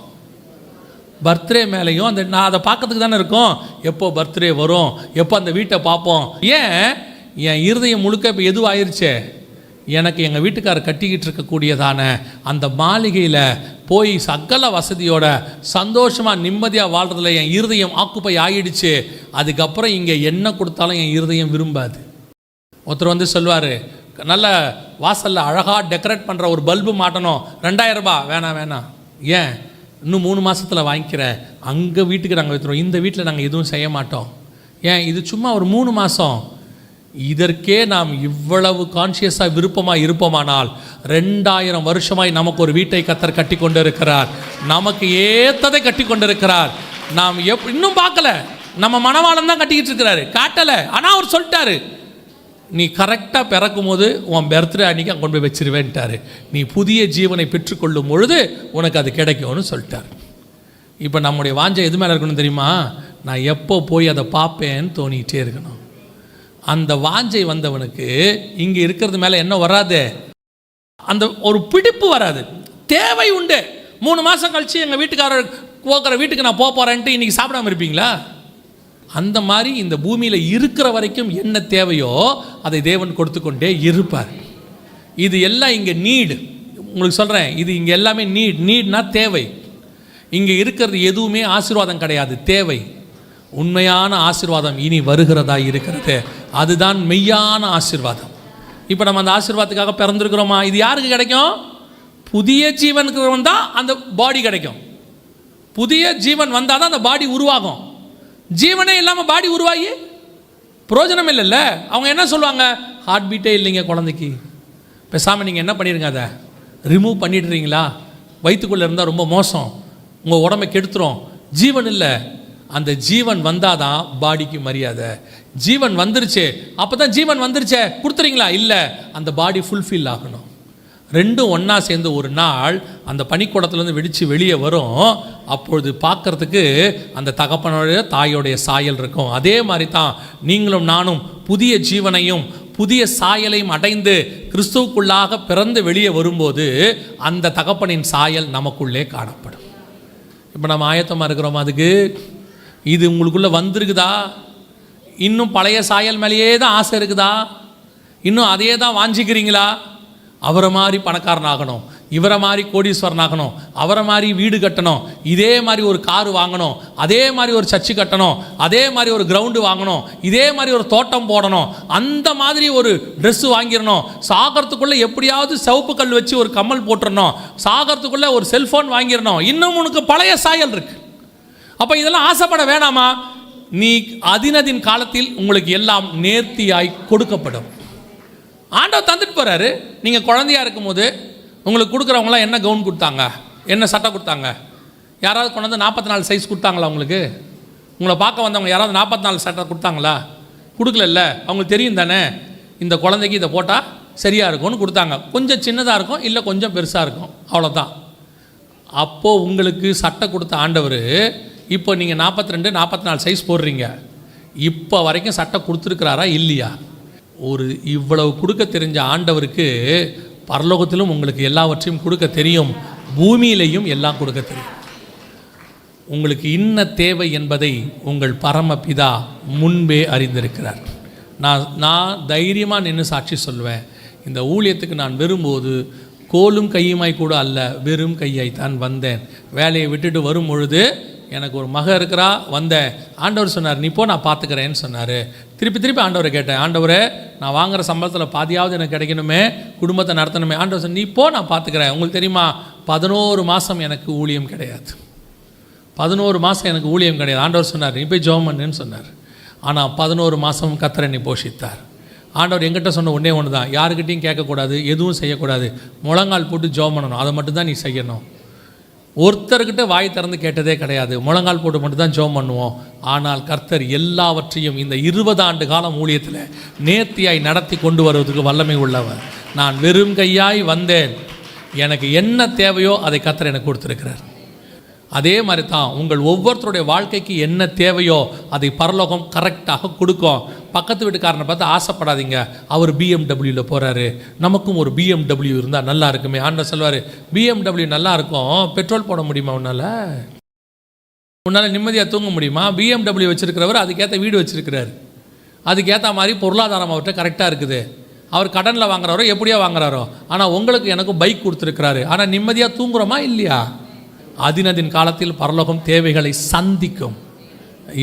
பர்த்டே மேலேயும். நான் அதை பார்க்கறதுக்கு தானே இருக்கும். எப்போ பர்த்டே வரும், எப்போ அந்த வீட்டை பார்ப்போம். ஏன்? என் இருதயம் முழுக்க இப்போ எதுவாயிருச்சே, எனக்கு எங்கள் வீட்டுக்காரர் கட்டிக்கிட்டு இருக்கக்கூடியதான அந்த மாளிகையில் போய் சகல வசதியோட சந்தோஷமாக நிம்மதியாக வாழ்கிறதுல என் இருதயம் ஆக்குப்பை ஆகிடுச்சு. அதுக்கப்புறம் இங்கே என்ன கொடுத்தாலும் என் இருதயம் விரும்பாது. ஒருத்தர் சொல்வார், நல்ல வாசலில் அழகாக டெக்கரேட் பண்ணுற ஒரு பல்பு மாட்டணும், 2000 ரூபாய். வேணாம். ஏன்? இன்னும் 3 மாதத்தில் வாங்கிக்கிறேன். அங்கே வீட்டுக்கு நாங்கள் வைத்துருவோம், இந்த வீட்டில் நாங்கள் எதுவும் செய்ய மாட்டோம். ஏன்? இது சும்மா ஒரு 3 மாதம். இதற்கே நாம் இவ்வளவு கான்சியஸாக விருப்பமாக இருப்போமானால் 2000 வருஷமாய் நமக்கு ஒரு வீட்டை கர்த்தர் கட்டி கொண்டு இருக்கிறார், நமக்கு ஏற்றதை கட்டி கொண்டு இருக்கிறார். நாம் இன்னும் பார்க்கல, நம்ம மனவாளம் தான் கட்டிக்கிட்டு இருக்கிறாரு, காட்டலை. ஆனால் அவர் சொல்லிட்டாரு, நீ கரெக்டாக பிறக்கும் போது உன் பர்த்டே அன்றைக்கி அங்கே கொண்டு போய் வச்சிருவேன்ட்டார். நீ புதிய ஜீவனை பெற்றுக்கொள்ளும் பொழுது உனக்கு அது கிடைக்கும்னு சொல்லிட்டார். இப்போ நம்முடைய வாஞ்சை எது மேலே இருக்கணும் தெரியுமா? நான் எப்போ போய் அதை பார்ப்பேன்னு தோணிக்கிட்டே இருக்கணும். அந்த வாஞ்சை வந்தவனுக்கு இங்கே இருக்கிறது மேலே என்ன வராது? அந்த ஒரு பிடிப்பு வராது. தேவை உண்டு. 3 மாதம் கழித்து எங்கள் வீட்டுக்காரர் போகிற வீட்டுக்கு நான் போகிறேன்ட்டு இன்றைக்கி சாப்பிடாமல் இருப்பீங்களா? அந்த மாதிரி இந்த பூமியில் இருக்கிற வரைக்கும் என்ன தேவையோ அதை தேவன் கொடுத்து கொண்டே இருப்பார். இது எல்லாம் இங்கே நீடு. உங்களுக்கு சொல்கிறேன், இது இங்கே எல்லாமே நீட்னா தேவை. இங்கே இருக்கிறது எதுவுமே ஆசீர்வாதம் கிடையாது, தேவை. உண்மையான ஆசீர்வாதம் இனி வருகிறதா இருக்கிறது, அதுதான் மெய்யான ஆசீர்வாதம். இப்போ நம்ம அந்த ஆசீர்வாதத்துக்காக பிறந்திருக்கிறோமா? இது யாருக்கு கிடைக்கும்? புதிய ஜீவனுக்கு வந்தால் அந்த பாடி கிடைக்கும். புதிய ஜீவன் வந்தால் தான் அந்த பாடி உருவாகும். ஜீவனே இல்லாமல் பாடி உருவாகி பிரயோஜனம் இல்லைல்ல. அவங்க என்ன சொல்லுவாங்க? ஹார்ட் பீட்டே இல்லைங்க குழந்தைக்கு, பேசாமல் நீங்கள் என்ன பண்ணிடுங்க, அதை ரிமூவ் பண்ணிடுறீங்களா, வயிற்றுக்குள்ளே இருந்தால் ரொம்ப மோசம், உங்கள் உடம்பை கெடுத்துரும். ஜீவன் இல்லை. அந்த ஜீவன் வந்தால் தான் பாடிக்கு மரியாதை. ஜீவன் வந்துருச்சு, அப்போ தான் ஜீவன் வந்துருச்சே கொடுத்துறீங்களா? இல்லை, அந்த பாடி ஃபுல்ஃபில் ஆகணும். ரெண்டும் ஒன்றா சேர்ந்து ஒரு நாள் அந்த பனிக்கூடத்துலேருந்து வெடித்து வெளியே வரும். அப்பொழுது பார்க்குறதுக்கு அந்த தகப்பனுடைய தாயோடைய சாயல் இருக்கும். அதே மாதிரி தான் நீங்களும் நானும் புதிய ஜீவனையும் புதிய சாயலையும் அடைந்து கிறிஸ்துவுக்குள்ளாக பிறந்து வெளியே வரும்போது அந்த தகப்பனின் சாயல் நமக்குள்ளே காணப்படும். இப்போ நம்ம ஆயத்தமாக இருக்கிறோமா அதுக்கு? இது உங்களுக்குள்ளே வந்திருக்குதா? இன்னும் பழைய சாயல் மேலேயே தான் ஆசை இருக்குதா? இன்னும் அதே தான் வாஞ்சிக்கிறீங்களா? அவரை மாதிரி பணக்காரனாகணும், இவரை மாதிரி கோடீஸ்வரனாகணும், அவரை மாதிரி வீடு கட்டணும், இதே மாதிரி ஒரு காரு வாங்கணும், அதே மாதிரி ஒரு சர்ச்சு கட்டணும், அதே மாதிரி ஒரு கிரவுண்டு வாங்கணும், இதே மாதிரி ஒரு தோட்டம் போடணும், அந்த மாதிரி ஒரு ட்ரெஸ்ஸு வாங்கிடணும், சாகரத்துக்குள்ளே எப்படியாவது சிவப்பு கல் வச்சு ஒரு கம்மல் போட்டுடணும், சாகரத்துக்குள்ளே ஒரு செல்ஃபோன் வாங்கிடணும். இன்னும் உனக்கு பழைய சாயல் இருக்கு. அப்போ இதெல்லாம் ஆசைப்பட வேணாமா? நீ அதினதின் காலத்தில் உங்களுக்கு எல்லாம் நேர்த்தியாய் கொடுக்கப்படும். ஆண்டவர் தந்துட்டு போகிறாரு. நீங்கள் குழந்தையாக இருக்கும்போது உங்களுக்கு கொடுக்குறவங்களாம் என்ன கவுன் கொடுத்தாங்க, என்ன சட்டை கொடுத்தாங்க? யாராவது கொண்டு வந்து 44 சைஸ் கொடுத்தாங்களா உங்களுக்கு? உங்களை பார்க்க வந்தவங்க யாராவது 44 சட்டை கொடுத்தாங்களா? கொடுக்கல. அவங்களுக்கு தெரியும் தானே இந்த குழந்தைக்கு இதை போட்டால் சரியாக இருக்கும்னு கொடுத்தாங்க. கொஞ்சம் சின்னதாக இருக்கும், இல்லை கொஞ்சம் பெருசாக இருக்கும், அவ்வளோதான். அப்போது உங்களுக்கு சட்டை கொடுத்த ஆண்டவர் இப்போ நீங்கள் 42 44 சைஸ் போடுறீங்க. இப்போ வரைக்கும் சட்டை கொடுத்துருக்கிறாரா இல்லையா? ஒரு இவ்வளவு கொடுக்க தெரிஞ்ச ஆண்டவருக்கு பரலோகத்திலும் உங்களுக்கு எல்லாவற்றையும் கொடுக்க தெரியும், பூமியிலையும் எல்லாம் கொடுக்க தெரியும். உங்களுக்கு இன்ன தேவை என்பதை உங்கள் பரமபிதா முன்பே அறிந்திருக்கிறார். நான் தைரியமாக நின்று சாட்சி சொல்வேன். இந்த ஊழியத்துக்கு நான் வரும்போது கோலும் கையுமாய் கூட அல்ல, வெறும் கையாய்த்தான் வந்தேன். வேலையை விட்டுட்டு வரும் பொழுது எனக்கு ஒரு மக இருக்கிறா, வந்தேன். ஆண்டவர் சொன்னார், நீ போ, நான் பார்த்துக்கிறேன்னு சொன்னார். திருப்பி ஆண்டவரை கேட்டேன், ஆண்டவரே நான் வாங்குகிற சம்பளத்தில் பாதியாவது எனக்கு கிடைக்கணுமே, குடும்பத்தை நடத்தணுமே. ஆண்டவர் சொன்ன, நீ போ, நான் பார்த்துக்கிறேன். உங்களுக்கு தெரியுமா, 11 மாதம் எனக்கு ஊழியம் கிடையாது. 11 மாதம் எனக்கு ஊழியம் கிடையாது. ஆண்டவர் சொன்னார், நீ போய் ஜெபம் பண்ணுன்னு சொன்னார். ஆனால் 11 மாதம் கர்த்தர் என்னை போஷித்தார். ஆண்டவர் எங்கிட்ட சொன்ன ஒன்றே ஒன்று தான், யாருக்கிட்டையும் கேட்கக்கூடாது, எதுவும் செய்யக்கூடாது, முழங்கால் போட்டு ஜெபம் பண்ணணும், அதை மட்டும்தான் நீ செய்யணும். ஒருத்தர்கிட்ட வாய் திறந்து கேட்டதே கிடையாது, முழங்கால் போட்டு மட்டும்தான் ஜெபம் பண்ணுவோம். ஆனால் கர்த்தர் எல்லாவற்றையும் இந்த 20 ஆண்டு காலம் ஊழியத்தில் நேர்த்தியாய் நடத்தி கொண்டு வருவதற்கு வல்லமை உள்ளவர். நான் வெறும் கையாய் வந்தேன், எனக்கு என்ன தேவையோ அதை கர்த்தர் எனக்கு கொடுத்துருக்கிறார். அதே மாதிரி தான் உங்கள் ஒவ்வொருத்தருடைய வாழ்க்கைக்கு என்ன தேவையோ அதை பரலோகம் கரெக்டாக கொடுக்கும். பக்கத்து வீட்டுக்காரனை பார்த்து ஆசைப்படாதீங்க, அவர் பிஎம்டபிள்யூவில் போகிறாரு, நமக்கும் ஒரு பிஎம்டபிள்யூ இருந்தால் நல்லா இருக்குமே. ஆண்டவர் சொல்வார், பிஎம்டபிள்யூ நல்லா இருக்கும், பெட்ரோல் போட முடியுமா உன்னால் நிம்மதியாக தூங்க முடியுமா? பிஎம்டபிள்யூ வச்சுருக்கிறவர் அதுக்கேற்ற வீடு வச்சுருக்கிறார், அதுக்கேற்ற மாதிரி பொருளாதாரம் அவர்கிட்ட கரெக்டாக இருக்குது. அவர் கடனில் வாங்குறாரோ எப்படியோ வாங்குறாரோ, ஆனால் உங்களுக்கு எனக்கும் பைக் கொடுத்துருக்கிறாரு. ஆனால் நிம்மதியாக தூங்குறோமா இல்லையா? அதினதின் காலத்தில் பரலோகம் தேவைகளை சந்திக்கும்.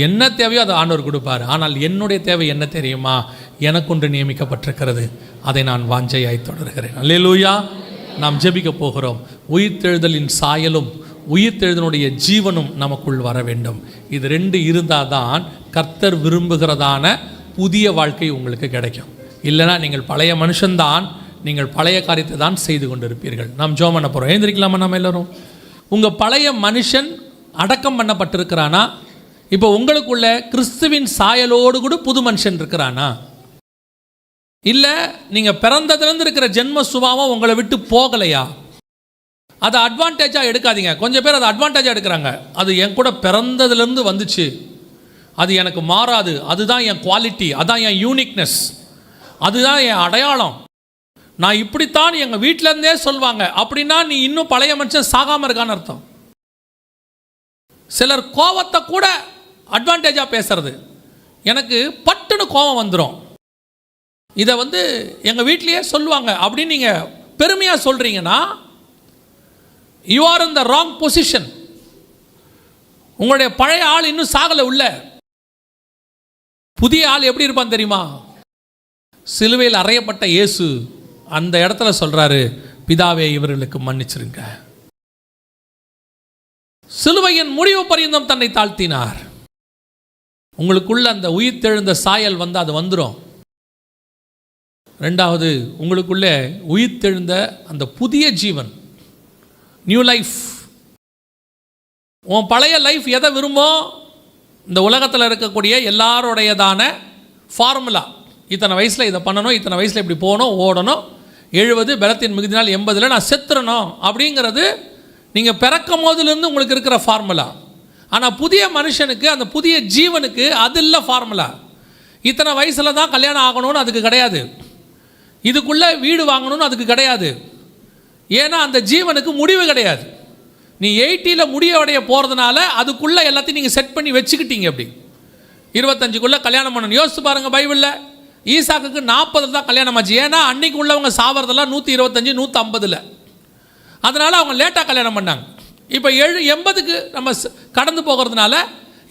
என்ன தேவையோ அதை ஆண்டவர் கொடுப்பார். ஆனால் என்னுடைய தேவை என்ன தெரியுமா? எனக்கொன்று நியமிக்கப்பட்டிருக்கிறது, அதை நான் வாஞ்சையாய் தொடர்கிறேன். அல்லேலூயா. நாம் ஜெபிக்க போகிறோம். உயிர்த்தெழுதலின் சாயலும் உயிர்த்தெழுதலுடைய ஜீவனும் நமக்குள் வர வேண்டும். இது 2 இருந்தால் தான் கர்த்தர் விரும்புகிறதான புதிய வாழ்க்கை உங்களுக்கு கிடைக்கும். இல்லைனா நீங்கள் பழைய மனுஷன்தான், நீங்கள் பழைய காரியத்தை தான் செய்து கொண்டிருப்பீர்கள். நாம் ஜெபம் பண்ண போகிறோம். எழுந்திருக்கலாமா நம்ம எல்லோரும்? உங்கள் பழைய மனுஷன் அடக்கம் பண்ணப்பட்டிருக்கிறானா? இப்போ உங்களுக்குள்ள கிறிஸ்துவின் சாயலோடு கூட புது மனுஷன் இருக்கிறானா? இல்லை நீங்கள் பிறந்ததுலேருந்து இருக்கிற ஜென்ம சுபாவம் உங்களை விட்டு போகலையா? அதை அட்வான்டேஜாக எடுக்காதீங்க. கொஞ்சம் பேர் அதை அட்வான்டேஜாக எடுக்கிறாங்க. அது என் கூட பிறந்ததுலேருந்து வந்துச்சு, அது எனக்கு மாறாது, அதுதான் என் குவாலிட்டி, அதான் என் யூனிக்னஸ், அதுதான் என் அடையாளம், நான் இப்படித்தான் எங்கள் வீட்டிலேருந்தே சொல்லுவாங்க. அப்படின்னா நீ இன்னும் பழைய மனுஷன் சாகாமல் இருக்கான்னு அர்த்தம். சிலர் கோவத்தை கூட அட்வான்டேஜாக பேசுறது. எனக்கு பட்டுன்னு கோவம் வந்துடும், இதை எங்கள் வீட்லேயே சொல்லுவாங்க அப்படின்னு நீங்கள் பெருமையாக சொல்கிறீங்கன்னா you are in the wrong position. உங்களுடைய பழைய ஆள் இன்னும் சாகலை உள்ள. புதிய ஆள் எப்படி இருப்பான் தெரியுமா? சிலுவையில் அறையப்பட்ட இயேசு அந்த இடத்துல சொல்றாரு, பிதாவே இவர்களுக்கு மன்னிச்சிருங்க. சிலுவையின் முடிவு பரியந்தம் தன்னை தாழ்த்தினார். உங்களுக்குள்ள அந்த உயிர் தெழுந்த சாயல் வந்து அது வந்துடும். ரெண்டாவது, உங்களுக்குள்ளே உயிர் தெழுந்த அந்த புதிய ஜீவன், நியூ லைஃப். உன் பழைய லைஃப் எதை விரும்போ? இந்த உலகத்தில் இருக்கக்கூடிய எல்லாருடையதான ஃபார்முலா. இத்தனை வயசில் இதை பண்ணணும், இத்தனை வயசில் இப்படி போகணும், ஓடணும், 70 பலத்தின் மிகுதினால் 80 நான் செத்துறணும் அப்படிங்கிறது நீங்கள் பிறக்கும் போதுலேருந்து உங்களுக்கு இருக்கிற ஃபார்முலா. ஆனால் புதிய மனுஷனுக்கு, அந்த புதிய ஜீவனுக்கு அது இல்லை ஃபார்முலா. இத்தனை வயசில் தான் கல்யாணம் ஆகணும்னு அதுக்கு கிடையாது. இதுக்குள்ளே வீடு வாங்கணும்னு அதுக்கு கிடையாது. ஏன்னா அந்த ஜீவனுக்கு முடிவு கிடையாது. நீ 80 முடிவடைய போகிறதுனால அதுக்குள்ளே எல்லாத்தையும் நீங்கள் செட் பண்ணி வச்சுக்கிட்டீங்க. அப்படி 25க்குள்ளே கல்யாணம் பண்ணணும். யோசிச்சு பாருங்கள், பைபிளில் ஈசாக்குக்கு 40 தான் கல்யாணம் ஆச்சு. ஏன்னா அன்னைக்கு உள்ளவங்க சாவறதெல்லாம் 125 150. அதனால் அவங்க லேட்டாக கல்யாணம் பண்ணாங்க. இப்போ 80க்கு நம்ம கடந்து போகிறதுனால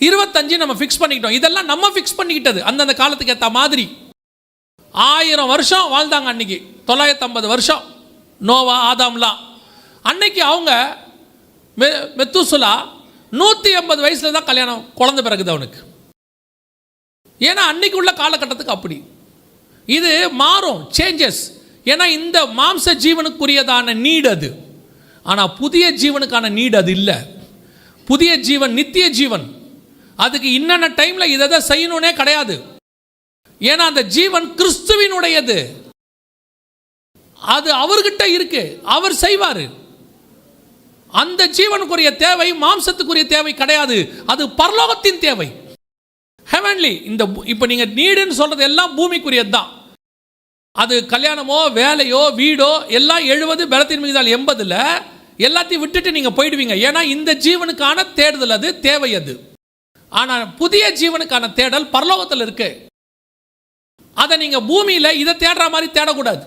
25 நம்ம ஃபிக்ஸ் பண்ணிக்கிட்டோம். இதெல்லாம் நம்ம ஃபிக்ஸ் பண்ணிக்கிட்டது. அந்தந்த காலத்துக்கு ஏற்ற மாதிரி 1000 வருஷம் வாழ்ந்தாங்க. அன்னைக்கு 950 வருஷம் நோவா ஆதாம்லாம். அன்னைக்கு அவங்க மெத்துசுலா 180 வயசில் தான் கல்யாணம், குழந்தை பிறகுது அவனுக்கு. ஏன்னா அன்னைக்கு உள்ள காலகட்டத்துக்கு அப்படி. இது மாறும், சேஞ்சஸ். ஏன்னா இந்த மாம்ச ஜீவனுக்குரியதான நீடு அது. ஆனால் புதிய ஜீவனுக்கான நீடு அது இல்லை. புதிய ஜீவன் நித்திய ஜீவன். அதுக்கு இன்னென்ன டைமில் இதை செய்யணுன்னே கிடையாது. ஏன்னா அந்த ஜீவன் கிறிஸ்துவினுடையது. அது அவர்கிட்ட இருக்கு, அவர் செய்வார். அந்த ஜீவனுக்குரிய தேவை மாம்சத்துக்குரிய தேவை கிடையாது. அது பரலோகத்தின் தேவை, ஹெவன்லி. இந்த இப்போ நீங்கள் நீடுன்னு சொல்கிறது எல்லாம் பூமிக்குரியது தான். அது கல்யாணமோ வேலையோ வீடோ எல்லாம் 70 பலத்தின் மிகுதினால் 80 எல்லாத்தையும் விட்டுட்டு நீங்கள் போயிடுவீங்க. ஏன்னா இந்த ஜீவனுக்கான தேடுதல் அது, தேவை அது. ஆனால் புதிய ஜீவனுக்கான தேடல் பரலோகத்தில் இருக்கு. அதை நீங்கள் பூமியில் இதை தேடுற மாதிரி தேடக்கூடாது.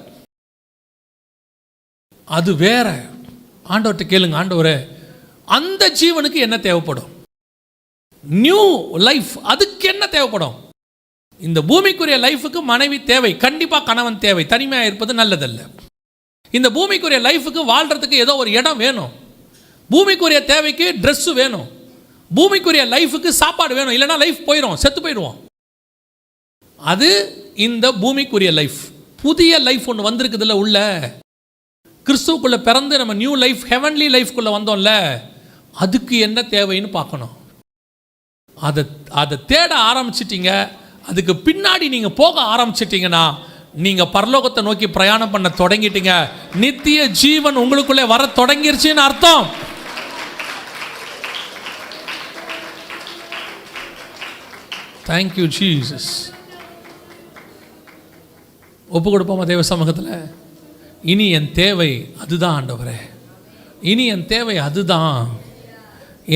அது வேற. ஆண்டவர்கிட்ட கேளுங்க, ஆண்டவரே அந்த ஜீவனுக்கு என்ன தேவைப்படும்? நியூ லைஃப், அதுக்கு என்ன தேவைப்படும்? இந்த பூமிக்குரிய லைஃபுக்கு மனைவி தேவை, கண்டிப்பாக கணவன் தேவை. தனிமையாக இருப்பது நல்லதல்ல. இந்த பூமிக்குரிய லைஃபுக்கு வாழ்கிறதுக்கு ஏதோ ஒரு இடம் வேணும். பூமிக்குரிய தேவைக்கு ட்ரெஸ்ஸு வேணும். பூமிக்குரிய லைஃபுக்கு சாப்பாடு வேணும். இல்லைனா லைஃப் போயிடும், செத்து போயிடுவோம். அது இந்த பூமிக்குரிய லைஃப். புதிய லைஃப் ஒன்று வந்திருக்குதுல்ல உள்ள, கிறிஸ்துவுக்குள்ளே பிறந்து நம்ம நியூ லைஃப், ஹெவன்லி லைஃப்குள்ளே வந்தோம்ல, அதுக்கு என்ன தேவைன்னு பார்க்கணும். அதை தேட ஆரம்பிச்சிட்டிங்க, அதுக்கு பின்னாடி நீங்கள் போக ஆரம்பிச்சிட்டிங்கன்னா நீங்கள் பரலோகத்தை நோக்கி பிரயாணம் பண்ண தொடங்கிட்டீங்க. நித்திய ஜீவன் உங்களுக்குள்ளே வர தொடங்கிருச்சுன்னு அர்த்தம். Thank you Jesus. ஒப்பு கொடுப்போமா தேவ சமூகத்தில்? இனி என் தேவை அதுதான் ஆண்டவரே. இனி என் தேவை அதுதான்.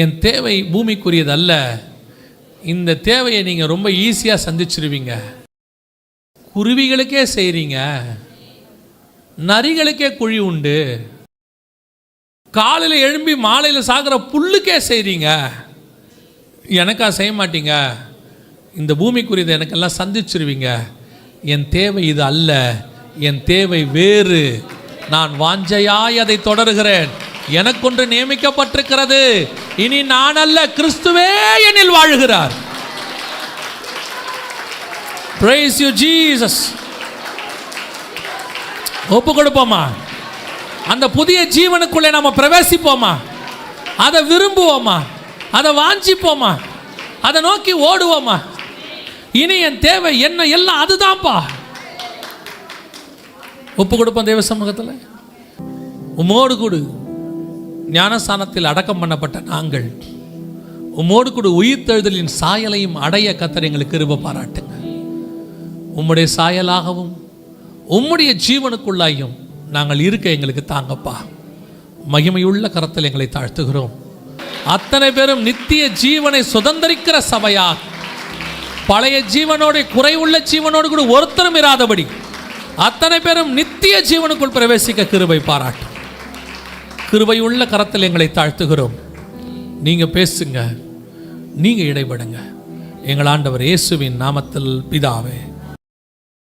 என் தேவை பூமிக்குரியது அல்ல. இந்த தேவையை நீங்கள் ரொம்ப ஈஸியாக சந்திச்சிருவீங்க. குருவிகளுக்கே செய்கிறீங்க, நரிகளுக்கே குழி உண்டு. காலையில் எழும்பி மாலையில் சாகிற புல்லுக்கே செய்கிறீங்க, எனக்கா செய்ய மாட்டீங்க. இந்த பூமிக்குரியதை எனக்கெல்லாம் சந்திச்சிருவீங்க. என் தேவை இது அல்ல, என் தேவை வேறு. நான் வாஞ்சையாய் அதை தொடர்கிறேன். எனக்கொன்று நியமிக்கப்பட்டிருக்கிறது. இனி நான் அல்ல, கிறிஸ்துவே என்னில் வாழுகிறார். Praise you Jesus. ஒப்பு கொடுப்போமா? அந்த புதிய ஜீவனுக்குள்ளே நாம பிரவேசிப்போமா? அதை விரும்புவோமா? அதை வாஞ்சிப்போமா? அதை நோக்கி ஓடுவோமா? இனி என் தேவை என்ன எல்லாம் அதுதான்ப்பா. ஒப்பு கொடுப்போம் தேவ சமூகத்தில். உம்மோடு கூடு ஞானஸ்தானத்தில் அடக்கம் பண்ணப்பட்ட நாங்கள் உம்மோடு கூட உயிர்த்தெழுதலின் சாயலையும் அடைய கர்த்தர் எங்களுக்கு கிருபை பாராட்டுங்க. உம்முடைய சாயலாகவும் உம்முடைய ஜீவனுக்குள்ளாயும் நாங்கள் இருக்க எங்களுக்கு தாங்கப்பா. மகிமையுள்ள கரத்தில் எங்களை தாழ்த்துகிறோம். அத்தனை பேரும் நித்திய ஜீவனை சுதந்திரிக்கிற சபையாக, பழைய ஜீவனோட குறைவுள்ள ஜீவனோடு கூட ஒருத்தரும் இராதபடி அத்தனை பேரும் நித்திய ஜீவனுக்குள் பிரவேசிக்க கிருபை பாராட்டும். கிருபையுள்ள கரத்தில் எங்களை தாழ்த்துகிறோம். நீங்கள் பேசுங்க. நீங்கள் இடைபடுங்க. எங்கள் ஆண்டவர் இயேசுவின் நாமத்தில் பிதாவே.